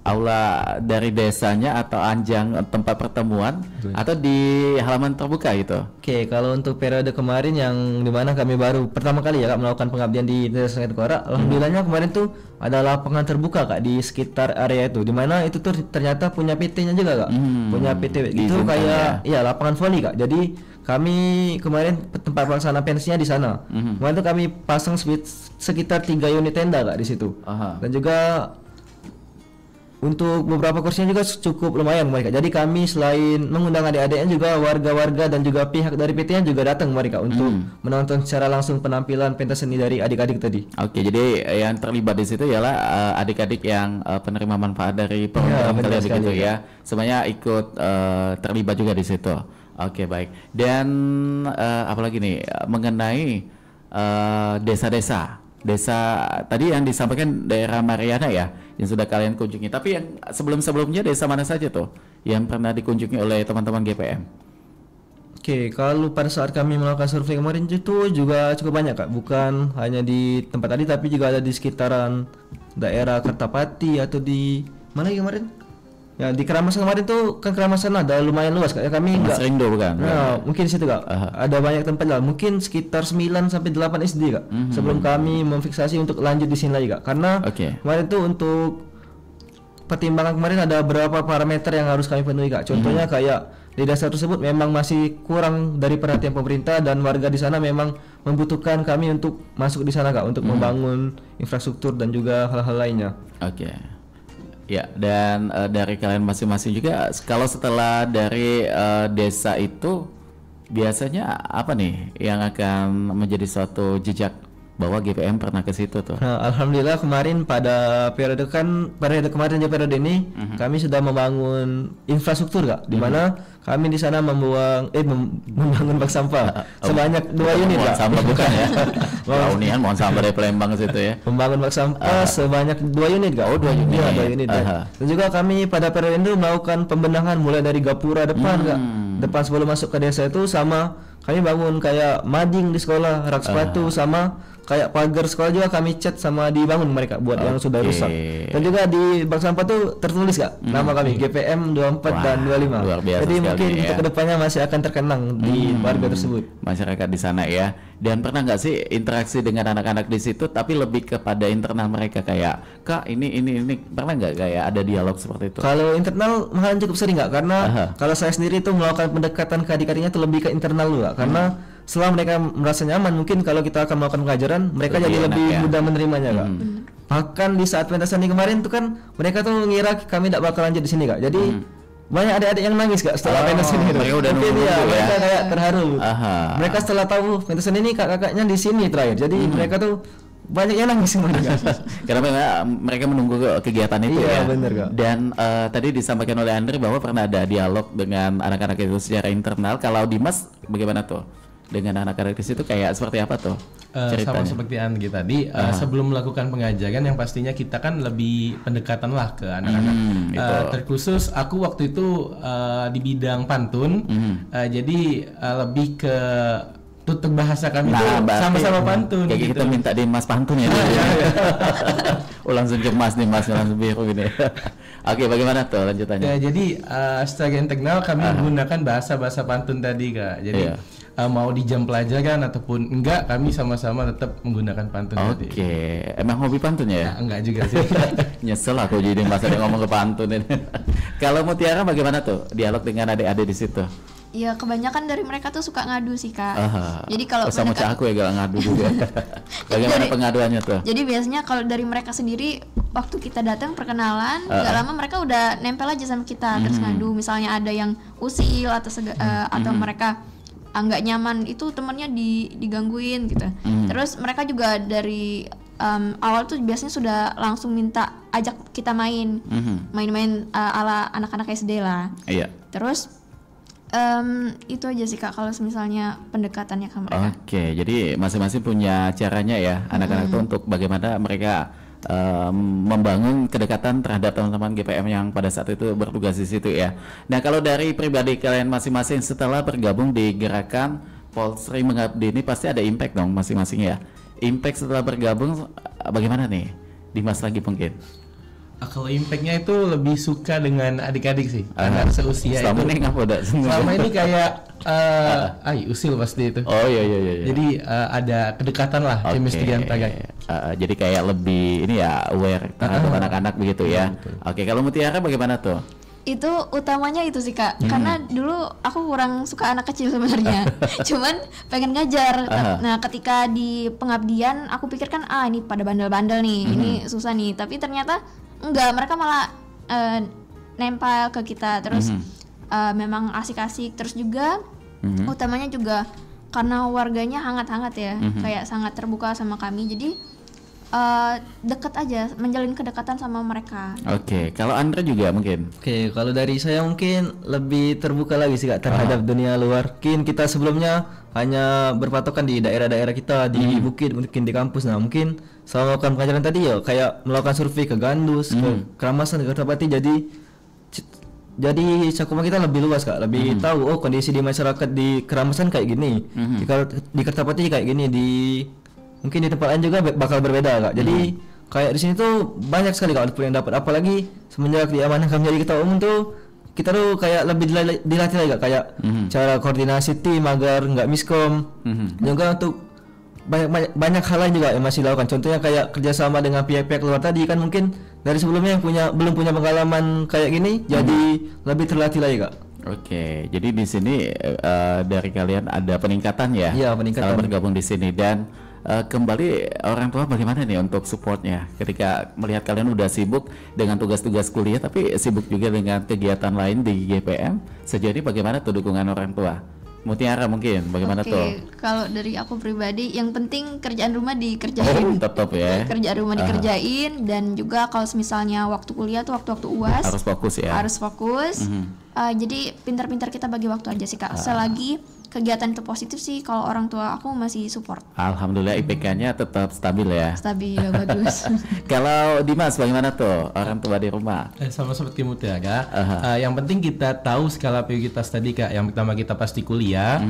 Aula dari desanya atau anjang tempat pertemuan atau di halaman terbuka gitu. Kalau untuk periode kemarin yang dimana kami baru pertama kali ya Kak melakukan pengabdian di Desa Sungai Tekora, alhamdulillahnya kemarin tuh ada lapangan terbuka Kak di sekitar area itu, dimana itu tuh ternyata punya PT-nya juga Kak. Punya PT itu kayak ya lapangan voli Kak. Jadi kami kemarin tempat pelaksana pensinya di sana. Kemarin tuh kami pasang sekitar 3 unit tenda Kak di situ. Dan juga untuk beberapa kursinya juga cukup lumayan mereka. Jadi kami selain mengundang adik-adiknya juga warga-warga dan juga pihak dari PT-nya juga datang mereka untuk menonton secara langsung penampilan pentas seni dari adik-adik tadi. Jadi yang terlibat di situ ialah adik-adik yang penerima manfaat dari program kalian begitu ya. Semuanya ikut terlibat juga di situ. Baik. Dan apalagi nih mengenai desa-desa. Desa tadi yang disampaikan daerah Mariana ya yang sudah kalian kunjungi. Tapi yang sebelum-sebelumnya desa mana saja tuh yang pernah dikunjungi oleh teman-teman GPM? Kalau pada saat kami melakukan survei kemarin itu juga cukup banyak Kak. Bukan hanya di tempat tadi tapi juga ada di sekitaran daerah Kertapati atau di mana lagi kemarin? Ya di Keramasan kemarin tuh kan Keramasan ada lumayan luas Kak. Kami enggak Rindu bukan? Nah, mungkin di situ Kak. Ada banyak tempat lah. Mungkin sekitar 9 sampai 8 SD Kak. Sebelum kami memfiksasi untuk lanjut di sini lagi Kak. Karena kemarin tuh untuk pertimbangan kemarin ada beberapa parameter yang harus kami penuhi Kak. Contohnya kayak di desa tersebut memang masih kurang dari perhatian pemerintah dan warga di sana memang membutuhkan kami untuk masuk di sana Kak untuk membangun infrastruktur dan juga hal-hal lainnya. Ya, dan dari kalian masing-masing juga kalau setelah dari desa itu biasanya apa nih yang akan menjadi suatu jejak bahwa GPM pernah ke situ tuh? Alhamdulillah kemarin pada periode kemarin dan periode ini kami sudah membangun infrastruktur Kak, di mana kami di sana membangun bak sampah sebanyak 2 unit Kak. Sampah bukan ya? Unian mohon sampah dari Palembang situ ya. Membangun bak sampah sebanyak 2 unit Kak. 2 unit. Ya, 2 unit. Dan juga kami pada periode itu melakukan pembenahan mulai dari gapura depan Kak. Depan sebelum masuk ke desa itu sama kami bangun kayak mading di sekolah, rak sepatu sama kayak pagar sekolah juga kami cat sama dibangun mereka buat yang sudah rusak. Dan juga di bak sampah tuh tertulis Kak nama kami GPM 24 dan 25. Luar biasa. Jadi mungkin ya. untuk kedepannya masih akan terkenang di warga tersebut. Masyarakat di sana ya. Dan pernah nggak sih interaksi dengan anak-anak di situ tapi lebih kepada internal mereka kayak Kak ini pernah nggak kayak ada dialog seperti itu? Kalau internal malah cukup sering Kak, karena kalau saya sendiri tuh melakukan pendekatan ke adik-adiknya tuh lebih ke internal dulu Kak, karena setelah mereka merasa nyaman mungkin kalau kita akan melakukan pengajaran mereka jadi lebih mudah menerimanya Kak. Bahkan di saat pentas seni kemarin tuh kan mereka tuh ngira kami tidak bakal lanjut di sini Kak, jadi banyak adik-adik yang nangis Kak setelah pentas seni itu. Mereka udah mungkin nunggu ya, ya. mereka kayak terharu. Mereka setelah tahu pentas seni ini kakaknya di sini terakhir, jadi mereka tuh banyak yang nangis semua karena mereka menunggu kegiatan itu ya. Bener, Kak. Dan tadi disampaikan oleh Andre bahwa pernah ada dialog dengan anak-anak itu secara internal. Kalau Dimas bagaimana tuh dengan anak-anak di situ kayak seperti apa tuh ceritanya? Sama seperti Andre tadi, sebelum melakukan pengajaran yang pastinya kita kan lebih pendekatan lah ke anak-anak. Terkhusus aku waktu itu di bidang pantun, jadi lebih ke tutur bahasa kami tuh sama-sama pantun. Kayak gitu. kita minta Dimas pantun ya. Langsung ke Mas Dimas langsung biru gini. Oke, bagaimana tuh lanjutannya? Ya, jadi secara internal kami menggunakan bahasa-bahasa pantun tadi Kak. Jadi mau di jam pelajaran ataupun enggak, kami sama-sama tetap menggunakan pantun tadi. Oke, emang hobi pantun ya? Enggak juga sih. Nyesel aku jadi masa dia ngomong ke pantun ini. Kalau Mutiara bagaimana tuh dialog dengan adik-adik di situ? Ya kebanyakan dari mereka tuh suka ngadu sih Kak. Jadi kalau sama mereka... aku ya gak ngadu juga. Bagaimana pengaduannya tuh? Jadi biasanya kalau dari mereka sendiri waktu kita datang perkenalan, gak lama mereka udah nempel aja sama kita terus ngadu. Misalnya ada yang usil atau atau mereka nggak nyaman itu temannya digangguin gitu. Terus mereka juga dari awal tuh biasanya sudah langsung minta ajak kita main ala anak-anak SD lah. Iya. Terus itu aja sih Kak kalau misalnya pendekatannya ke mereka. Oke, jadi masing-masing punya caranya ya anak-anak itu untuk bagaimana mereka membangun kedekatan terhadap teman-teman GPM yang pada saat itu bertugas di situ ya. Nah, kalau dari pribadi kalian masing-masing setelah bergabung di gerakan Polsri Mengabdi ini pasti ada impact dong masing-masing ya. Impact setelah bergabung bagaimana nih? Dimas lagi mungkin. Kalau impactnya itu lebih suka dengan adik-adik sih, karena seusia selama itu. Ini ngapa udah? Selama ini kayak usil pasti itu. Oh iya. Jadi ada kedekatan lah, chemistry antara. Jadi kayak lebih ini ya aware terhadap anak-anak begitu ya. Oke, kalau Mutiara bagaimana tuh? Itu utamanya itu sih Kak, karena dulu aku kurang suka anak kecil sebenarnya. Cuman pengen ngajar. Nah, ketika di pengabdian aku pikir kan ini pada bandel-bandel nih, ini susah nih. Tapi ternyata enggak, mereka malah nempel ke kita terus memang asik-asik. Terus juga utamanya juga karena warganya hangat-hangat ya, kayak sangat terbuka sama kami, jadi deket aja, menjalin kedekatan sama mereka. Oke, kalau Andre juga mungkin? Oke, kalau dari saya mungkin lebih terbuka lagi sih Kak terhadap dunia luar. Mungkin kita sebelumnya hanya berpatokan di daerah-daerah kita, di bukit, mungkin di kampus. Nah, mungkin selama melakukan pengajaran tadi ya kayak melakukan survei ke Gandus, ke Keramasan, ke Kertapati, jadi cakupan kita lebih luas Kak, lebih tahu kondisi di masyarakat di Keramasan kayak gini, di Kertapati kayak gini, mungkin di tempat lain juga bakal berbeda Kak. Jadi kayak di sini tuh banyak sekali Kak yang dapat, apalagi semenjak diamanahkan menjadi ketua umum tuh kita tuh kayak lebih dilatih lagi Kak, kayak cara koordinasi tim agar nggak miskom. Juga untuk banyak hal lain juga yang masih dilakukan. Contohnya kayak kerjasama dengan pihak-pihak luar tadi kan, mungkin dari sebelumnya yang belum punya pengalaman kayak gini, jadi lebih terlatih lagi Kak. Oke, jadi di sini dari kalian ada peningkatan ya? Iya, peningkatan. Kalau bergabung di sini dan kembali orang tua bagaimana nih untuk supportnya ketika melihat kalian udah sibuk dengan tugas-tugas kuliah tapi sibuk juga dengan kegiatan lain di GPM, sejauh ini bagaimana tuh dukungan orang tua? Mutiara mungkin bagaimana tuh? Kalau dari aku pribadi yang penting kerjaan rumah dikerjain. Tetap ya. Kerjaan rumah dikerjain, dan juga kalau misalnya waktu kuliah tuh waktu UAS harus fokus ya. Harus fokus. Jadi pintar-pintar kita bagi waktu aja sih Kak. Selagi kegiatan itu positif sih, kalau orang tua aku masih support. Alhamdulillah IPK-nya tetap stabil ya. Stabil, bagus. Kalau Dimas bagaimana tuh orang tua di rumah? Sama seperti Mutiara, yang penting kita tahu skala prioritas tadi Kak. Yang pertama kita pasti kuliah,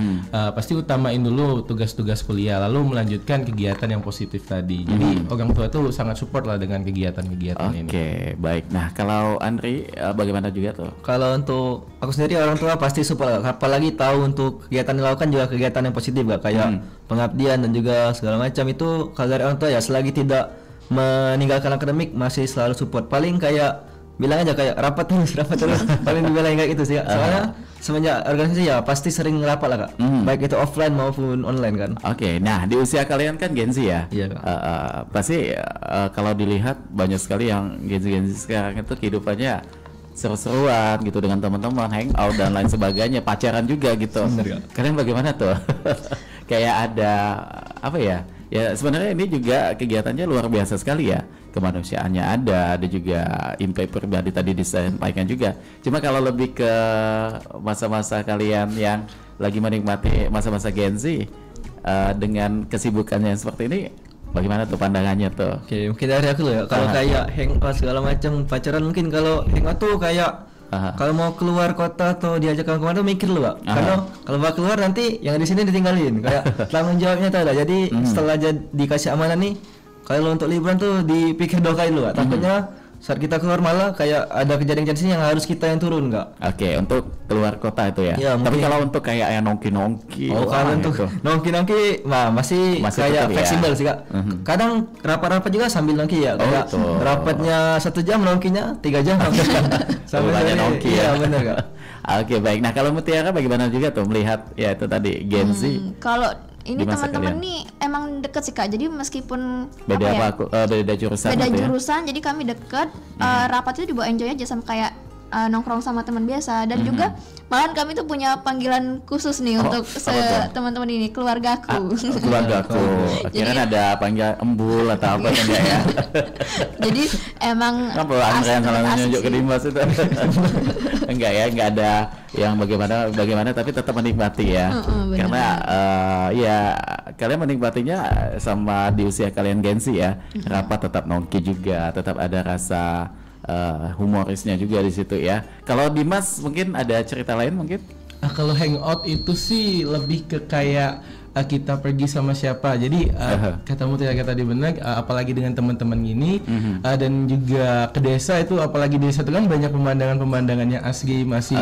pasti utamain dulu tugas-tugas kuliah, lalu melanjutkan kegiatan yang positif tadi. Jadi orang tua tuh sangat support lah dengan kegiatan-kegiatan ini. Oke, baik. Nah kalau Andri bagaimana juga tuh? Kalau untuk aku sendiri orang tua pasti support, apalagi tahu untuk kegiatan dilakukan juga kegiatan yang positif Kak, kayak pengabdian dan juga segala macam itu. Kalau dari orang tua ya selagi tidak meninggalkan akademik masih selalu support. Paling kayak bilang aja kayak rapat terus paling dibilang kayak gitu sih Kak. Soalnya semenjak organisasi ya pasti sering rapat lah Kak, baik itu offline maupun online kan. Oke, nah di usia kalian kan Gen Z ya. Iya Kak. Pasti kalau dilihat banyak sekali yang Gen Z sekarang itu kehidupannya seru-seruan gitu dengan teman-teman, hangout dan lain sebagainya, pacaran juga gitu. Bener, Kak. Kalian bagaimana tuh? Kayak ada apa ya? Ya sebenarnya ini juga kegiatannya luar biasa sekali ya. Kemanusiaannya ada juga impact pribadi tadi disampaikan juga. Cuma kalau lebih ke masa-masa kalian yang lagi menikmati masa-masa Gen Z dengan kesibukannya seperti ini, bagaimana tuh pandangannya tuh? Oke, mungkin dari aku loh ya. Kalau kayak hangout segala macam pacaran, mungkin kalau hangout tuh kayak kalau mau keluar kota atau diajak kemana tuh mikir lu Pak. Karena kalau mau keluar nanti yang di sini ditinggalin. Kayak tanggung jawabnya tuh ada. Jadi setelah dikasih amanah nih, kalau untuk liburan tuh dipikir 2 kali lu Pak. Takutnya saat kita keluar malah kayak ada kejadian-kejadian yang harus kita yang turun Kak. Oke, untuk keluar kota itu ya. Tapi kalau untuk kayak nongki-nongki, kalau untuk nongki-nongki masih kayak fleksibel sih Kak. Kadang rapat-rapat juga sambil nongki ya. Kayak rapatnya 1 jam, nongkinya 3 jam sambil nongki ya. Iya benar Kak. Oke, baik. Nah, kalau Mutiara bagaimana juga tuh melihat ya itu tadi Gen Z? Kalau ini teman-teman nih emang deket sih Kak, jadi meskipun beda beda jurusan jurusan, jadi kami deket. Rapat itu dibawa enjoy aja sama kayak nongkrong sama teman biasa. Dan juga malahan kami tuh punya panggilan khusus nih untuk teman-teman ini, keluargaku. Keluargaku. Akhirnya ada panggilan embul atau apa enggak ya? Jadi emang Andrean salah nunjuk ke Dimas itu. Enggak ya, enggak ada yang bagaimana tapi tetap menikmati ya. Karena ya kalian menikmatinya sama di usia kalian Gen Z ya. Rapat tetap nongki juga, tetap ada rasa humorisnya juga di situ ya. Kalau Dimas mungkin ada cerita lain mungkin? Kalau hangout itu sih lebih ke kayak kita pergi sama siapa. Jadi kata Mutiara tadi benar, apalagi dengan teman-teman ini dan juga ke desa itu, apalagi desa itu kan banyak pemandangan-pemandangan yang asli, masih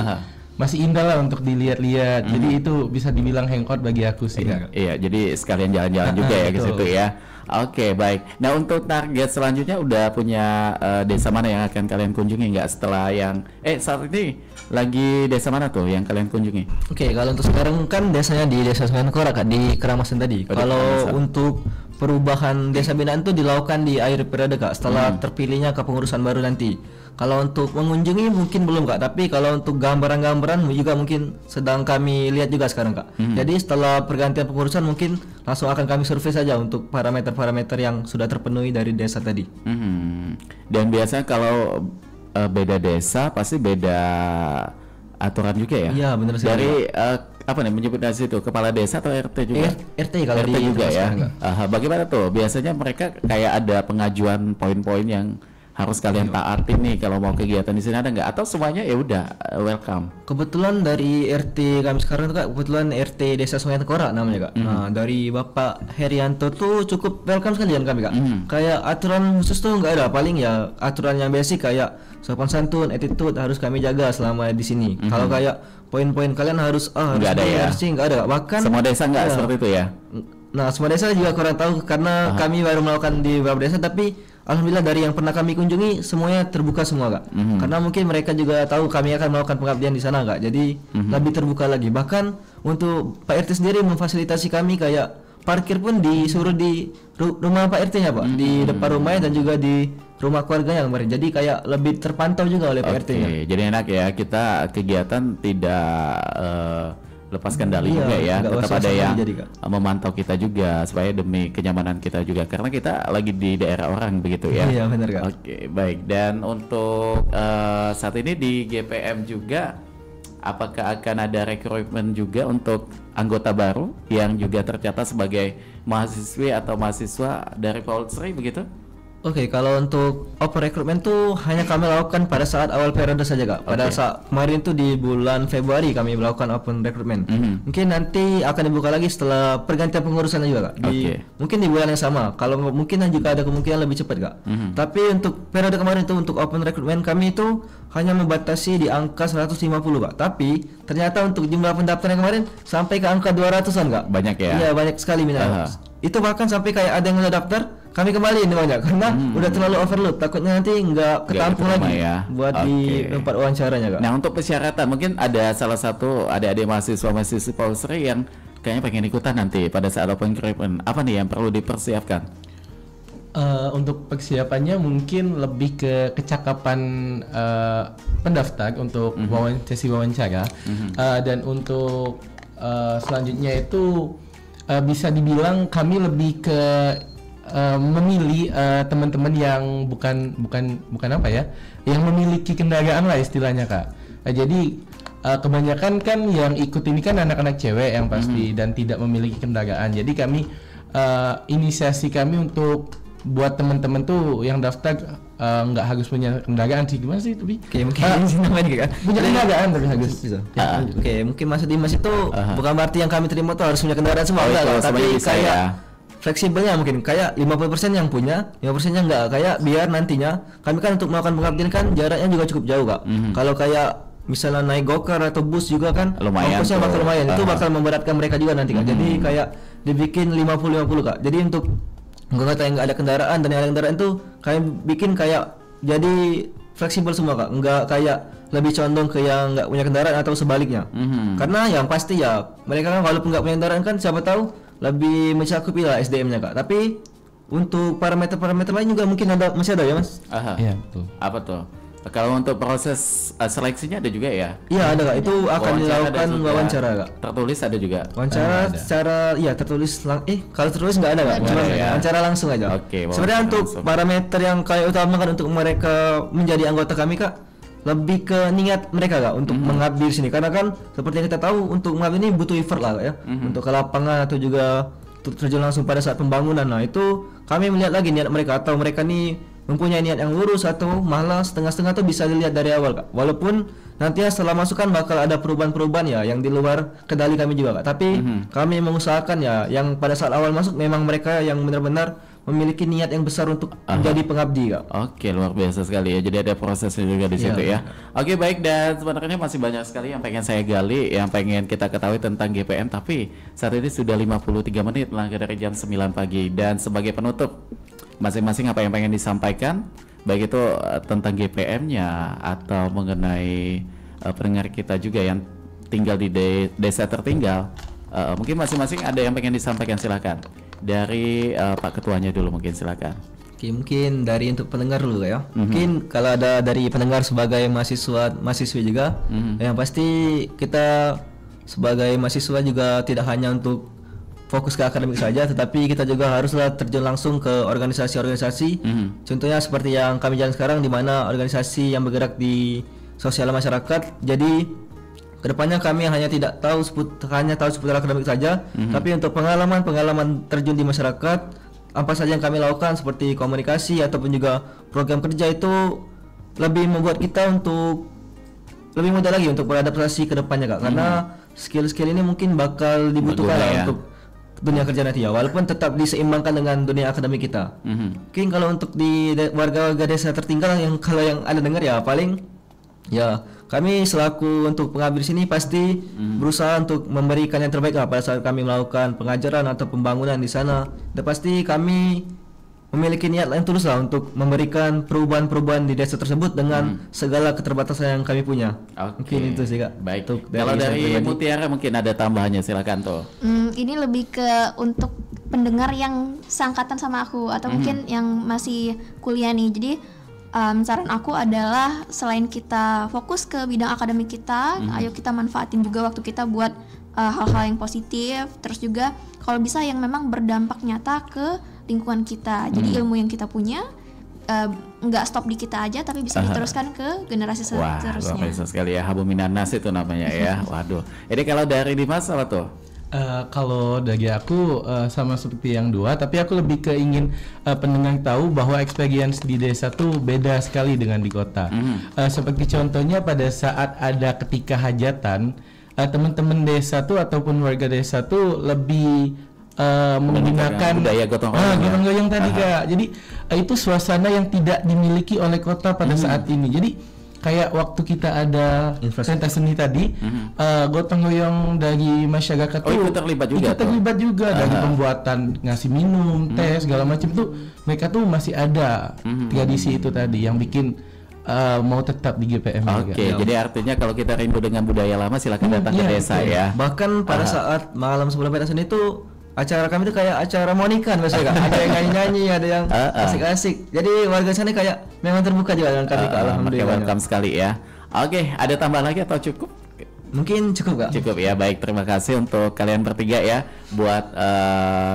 indah lah untuk dilihat-lihat. Jadi itu bisa dibilang hangout bagi aku sih. Iya, jadi sekalian jalan-jalan juga ya ke situ ya. Oke, baik. Nah, untuk target selanjutnya udah punya desa mana yang akan kalian kunjungi nggak setelah yang saat ini lagi desa mana tuh yang kalian kunjungi? Oke, kalau untuk sekarang kan desanya di Desa Sungai Tengkorak Kak, di Keramasan tadi. Kalau untuk perubahan desa binaan itu dilakukan di akhir periode Kak, setelah terpilihnya kepengurusan baru nanti. Kalau untuk mengunjungi mungkin belum Kak, tapi kalau untuk gambaran-gambaran juga mungkin sedang kami lihat juga sekarang Kak. Jadi setelah pergantian pengurusan mungkin langsung akan kami survei saja untuk parameter-parameter yang sudah terpenuhi dari desa tadi. Dan biasanya kalau beda desa pasti beda aturan juga ya? Iya benar sekali. Dari apa nih menyebut dari situ, kepala desa atau RT juga? RT kalau RT di juga ya. Bagaimana tuh? Biasanya mereka kayak ada pengajuan poin-poin yang harus kalian taati nih kalau mau kegiatan di sini, ada nggak? Atau semuanya ya udah welcome? Kebetulan dari RT kami sekarang tuh Kak, kebetulan RT Desa Sungai Tengkorak namanya Kak. Nah, dari Bapak Herianto tuh cukup welcome sekali dengan kami Kak. Kayak aturan khusus tuh nggak ada, paling ya aturan yang basic kayak sopan santun, attitude harus kami jaga selama di sini. Kalau kayak poin-poin kalian harus nggak ada ya? Nggak ada Kak. Bahkan semua desa nggak seperti itu ya? Nah, semua desa juga kurang tahu karena kami baru melakukan di beberapa desa, tapi alhamdulillah dari yang pernah kami kunjungi semuanya terbuka semua Kak. Karena mungkin mereka juga tahu kami akan melakukan pengabdian di sana Kak. Jadi lebih terbuka lagi. Bahkan untuk Pak RT sendiri memfasilitasi kami kayak parkir pun disuruh di rumah Pak RT-nya Pak, di depan rumahnya dan juga di rumah keluarganya kemarin. Jadi kayak lebih terpantau juga oleh Pak RT-nya. Jadi enak ya, kita kegiatan tidak lepas kendali juga ya, tetap ada yang memantau kita juga supaya demi kenyamanan kita juga, karena kita lagi di daerah orang begitu ya. Iya benar Kak. Oke, baik. Dan untuk saat ini di GPM juga apakah akan ada rekrutmen juga untuk anggota baru yang juga tercatat sebagai mahasiswi atau mahasiswa dari Poultry begitu? Oke, kalau untuk open recruitment tuh hanya kami lakukan pada saat awal periode saja Kak. Pada saat kemarin tuh di bulan Februari kami melakukan open recruitment. Mungkin nanti akan dibuka lagi setelah pergantian pengurusan juga Kak. Mungkin di bulan yang sama. Kalau mungkin juga ada kemungkinan lebih cepat Kak. Tapi untuk periode kemarin itu untuk open recruitment kami itu hanya membatasi di angka 150 Kak. Tapi ternyata untuk jumlah pendaftaran kemarin sampai ke angka 200-an Kak. Banyak ya? Iya, banyak sekali minatnya. Itu bahkan sampai kayak ada yang udah daftar kami kembali ini banyak karena udah terlalu overload, takutnya nanti nggak ketampung lagi ya. Buat di tempat wawancaranya Kak. Nah untuk persyaratan mungkin ada salah satu adik-adik mahasiswa Poultry yang kayaknya pengen ikutan nanti pada saat open recruitment, apa nih yang perlu dipersiapkan? Untuk persiapannya mungkin lebih ke kecakapan pendaftar untuk sesi wawancara dan untuk selanjutnya itu bisa dibilang kami lebih ke memilih teman-teman yang bukan apa ya, yang memiliki kendaraan lah istilahnya Kak. Jadi kebanyakan kan yang ikut ini kan anak-anak cewek yang pasti dan tidak memiliki kendaraan. Jadi kami inisiasi kami untuk buat teman-teman tuh yang daftar nggak harus punya kendaraan sih, gimana sih tapi mungkin namanya kan punya kendaraan tapi harus mungkin maksud Dimas itu bukan berarti yang kami terima tuh harus punya kendaraan semua tapi kayak fleksibelnya mungkin kayak 50% yang punya, 5%-nya enggak, kayak biar nantinya kami kan untuk melakukan pengabdian kan jaraknya juga cukup jauh Kak. Kalau kayak misalnya naik gokar atau bus juga kan ongkosnya bakal lumayan, itu bakal memberatkan mereka juga nanti Kak. Jadi kayak dibikin 50-50 Kak. Jadi untuk anggota yang enggak ada kendaraan dan yang ada kendaraan itu kami bikin kayak jadi fleksibel semua Kak. Enggak kayak lebih condong ke yang enggak punya kendaraan atau sebaliknya. Karena yang pasti ya mereka kan walaupun enggak punya kendaraan kan siapa tahu lebih mencakupi lah SDM-nya Kak. Tapi untuk parameter-parameter lain juga mungkin masih ada ya Mas? Iya betul. Apa tuh? Kalau untuk proses seleksinya ada juga ya? Iya ada Kak. Itu akan dilakukan wawancara Kak. Tertulis ada juga? Wawancara secara tertulis kalau tertulis nggak ada Kak. Cuma wawancara langsung aja. Sebenarnya untuk parameter yang kayak utamakan untuk mereka menjadi anggota kami Kak, lebih ke niat mereka Kak untuk mengabdi di sini, karena kan seperti yang kita tahu untuk mengabdi ini butuh effort lah Kak ya, untuk ke lapangan atau juga terjun langsung pada saat pembangunan. Nah itu kami melihat lagi niat mereka, atau mereka nih mempunyai niat yang lurus atau malah setengah-setengah tuh bisa dilihat dari awal Kak. Walaupun nantinya setelah masukan bakal ada perubahan-perubahan ya yang di luar kendali kami juga Kak. Tapi kami mengusahakan ya yang pada saat awal masuk memang mereka yang benar-benar memiliki niat yang besar untuk menjadi pengabdi Kak. Oke, luar biasa sekali ya. Jadi ada prosesnya juga di situ ya. Oke, baik, dan sebenarnya masih banyak sekali yang pengen saya gali, yang pengen kita ketahui tentang GPM, tapi saat ini sudah 53 menit melangkah dari jam 9 pagi. Dan sebagai penutup, masing-masing apa yang pengen disampaikan, baik itu tentang GPM-nya atau mengenai pendengar kita juga yang tinggal di desa tertinggal. Mungkin masing-masing ada yang pengen disampaikan, silakan. Dari Pak Ketuanya dulu mungkin, silakan. Oke, mungkin dari untuk pendengar dulu ya. Mungkin kalau ada dari pendengar sebagai mahasiswi juga, yang pasti kita sebagai mahasiswa juga tidak hanya untuk fokus ke akademik saja, tetapi kita juga haruslah terjun langsung ke organisasi-organisasi. Contohnya seperti yang kami jalan sekarang, di mana organisasi yang bergerak di sosial masyarakat. Jadi kedepannya kami tidak tahu seputar akademik saja, tapi untuk pengalaman terjun di masyarakat, apa saja yang kami lakukan seperti komunikasi ataupun juga program kerja itu lebih membuat kita untuk lebih mudah lagi untuk beradaptasi ke depannya Kak. Karena skill-skill ini mungkin bakal dibutuhkan untuk dunia kerja nanti ya, walaupun tetap diseimbangkan dengan dunia akademik kita. Mungkin kalau untuk di warga-warga desa tertinggal yang kalau yang ada dengar ya paling ya kami selaku untuk pengabdi sini pasti berusaha untuk memberikan yang terbaik pada saat kami melakukan pengajaran atau pembangunan di sana. Dan pasti kami memiliki niat yang tulus lah untuk memberikan perubahan-perubahan di desa tersebut dengan segala keterbatasan yang kami punya. Mungkin itu sih Kak. Baik. Kalau dari Mutiara mungkin ada tambahannya, silakan tuh. Ini lebih ke untuk pendengar yang seangkatan sama aku atau mungkin yang masih kuliah nih. Jadi saran aku adalah selain kita fokus ke bidang akademik kita, ayo kita manfaatin juga waktu kita buat hal-hal yang positif. Terus juga kalau bisa yang memang berdampak nyata ke lingkungan kita. Jadi ilmu yang kita punya nggak stop di kita aja, tapi bisa diteruskan ke generasi seterusnya. Wah, luar biasa sekali ya, habu minan nas itu namanya ya. Waduh. Jadi kalau dari Dimas apa tuh? Kalau dari aku sama seperti yang dua, tapi aku lebih ke ingin pendengar tahu bahwa experience di desa tuh beda sekali dengan di kota. Seperti contohnya pada saat ada ketika hajatan, teman-teman desa tuh ataupun warga desa tuh lebih menggunakan budaya gotong royong tadi Kak. Jadi itu suasana yang tidak dimiliki oleh kota pada saat ini. Jadi kayak waktu kita ada pentas seni tadi, gotong royong dari masyarakat tuh ikut terlibat juga dari pembuatan ngasih minum, teh segala macam tuh mereka tuh masih ada tradisi itu tadi yang bikin mau tetap di GPM. Oke, jadi artinya kalau kita rindu dengan budaya lama silakan datang ke desa ya. Bahkan pada saat malam sebelum pentas seni itu acara kami itu kayak acara monikan biasanya Kak. Ada yang nyanyi-nyanyi, ada yang asik-asik. Jadi warga sana kayak memang terbuka juga dengan kami Kak. Alhamdulillah. Welcome sekali ya. Oke, ada tambah lagi atau cukup? Mungkin cukup Kak. Cukup ya, baik, terima kasih untuk kalian bertiga ya. Buat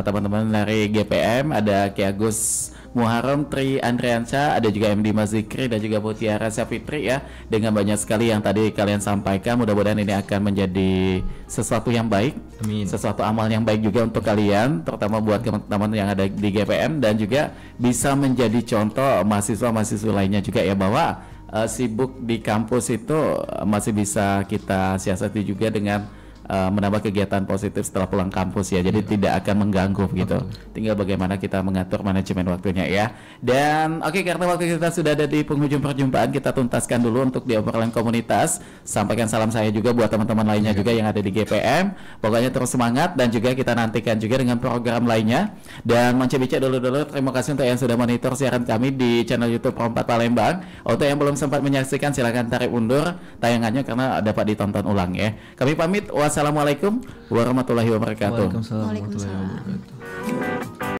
teman-teman dari GPM, ada Ki Agus Muharram, Tri Andriansyah, ada juga MD Mazikri dan juga Mutiara Syafitri ya. Dengan banyak sekali yang tadi kalian sampaikan, mudah-mudahan ini akan menjadi sesuatu yang baik. Amin. Sesuatu amal yang baik juga untuk kalian, terutama buat teman-teman yang ada di GPM, dan juga bisa menjadi contoh mahasiswa-mahasiswa lainnya juga ya, bahwa sibuk di kampus itu masih bisa kita siasati juga dengan menambah kegiatan positif setelah pulang kampus ya. Jadi tidak akan mengganggu gitu. Tinggal bagaimana kita mengatur manajemen waktunya ya. Dan oke, karena waktu kita sudah ada di penghujung perjumpaan, kita tuntaskan dulu untuk di obrolan komunitas. Sampaikan salam saya juga buat teman-teman lainnya juga yang ada di GPM. Pokoknya terus semangat, dan juga kita nantikan juga dengan program lainnya. Dan Manca-Bica dulu terima kasih untuk yang sudah monitor siaran kami di channel YouTube Pro 4 Palembang. Untuk yang belum sempat menyaksikan, silakan tarik undur tayangannya karena dapat ditonton ulang ya. Kami pamit. Wassalamualaikum warahmatullahi wabarakatuh. Waalaikumsalam warahmatullahi wabarakatuh.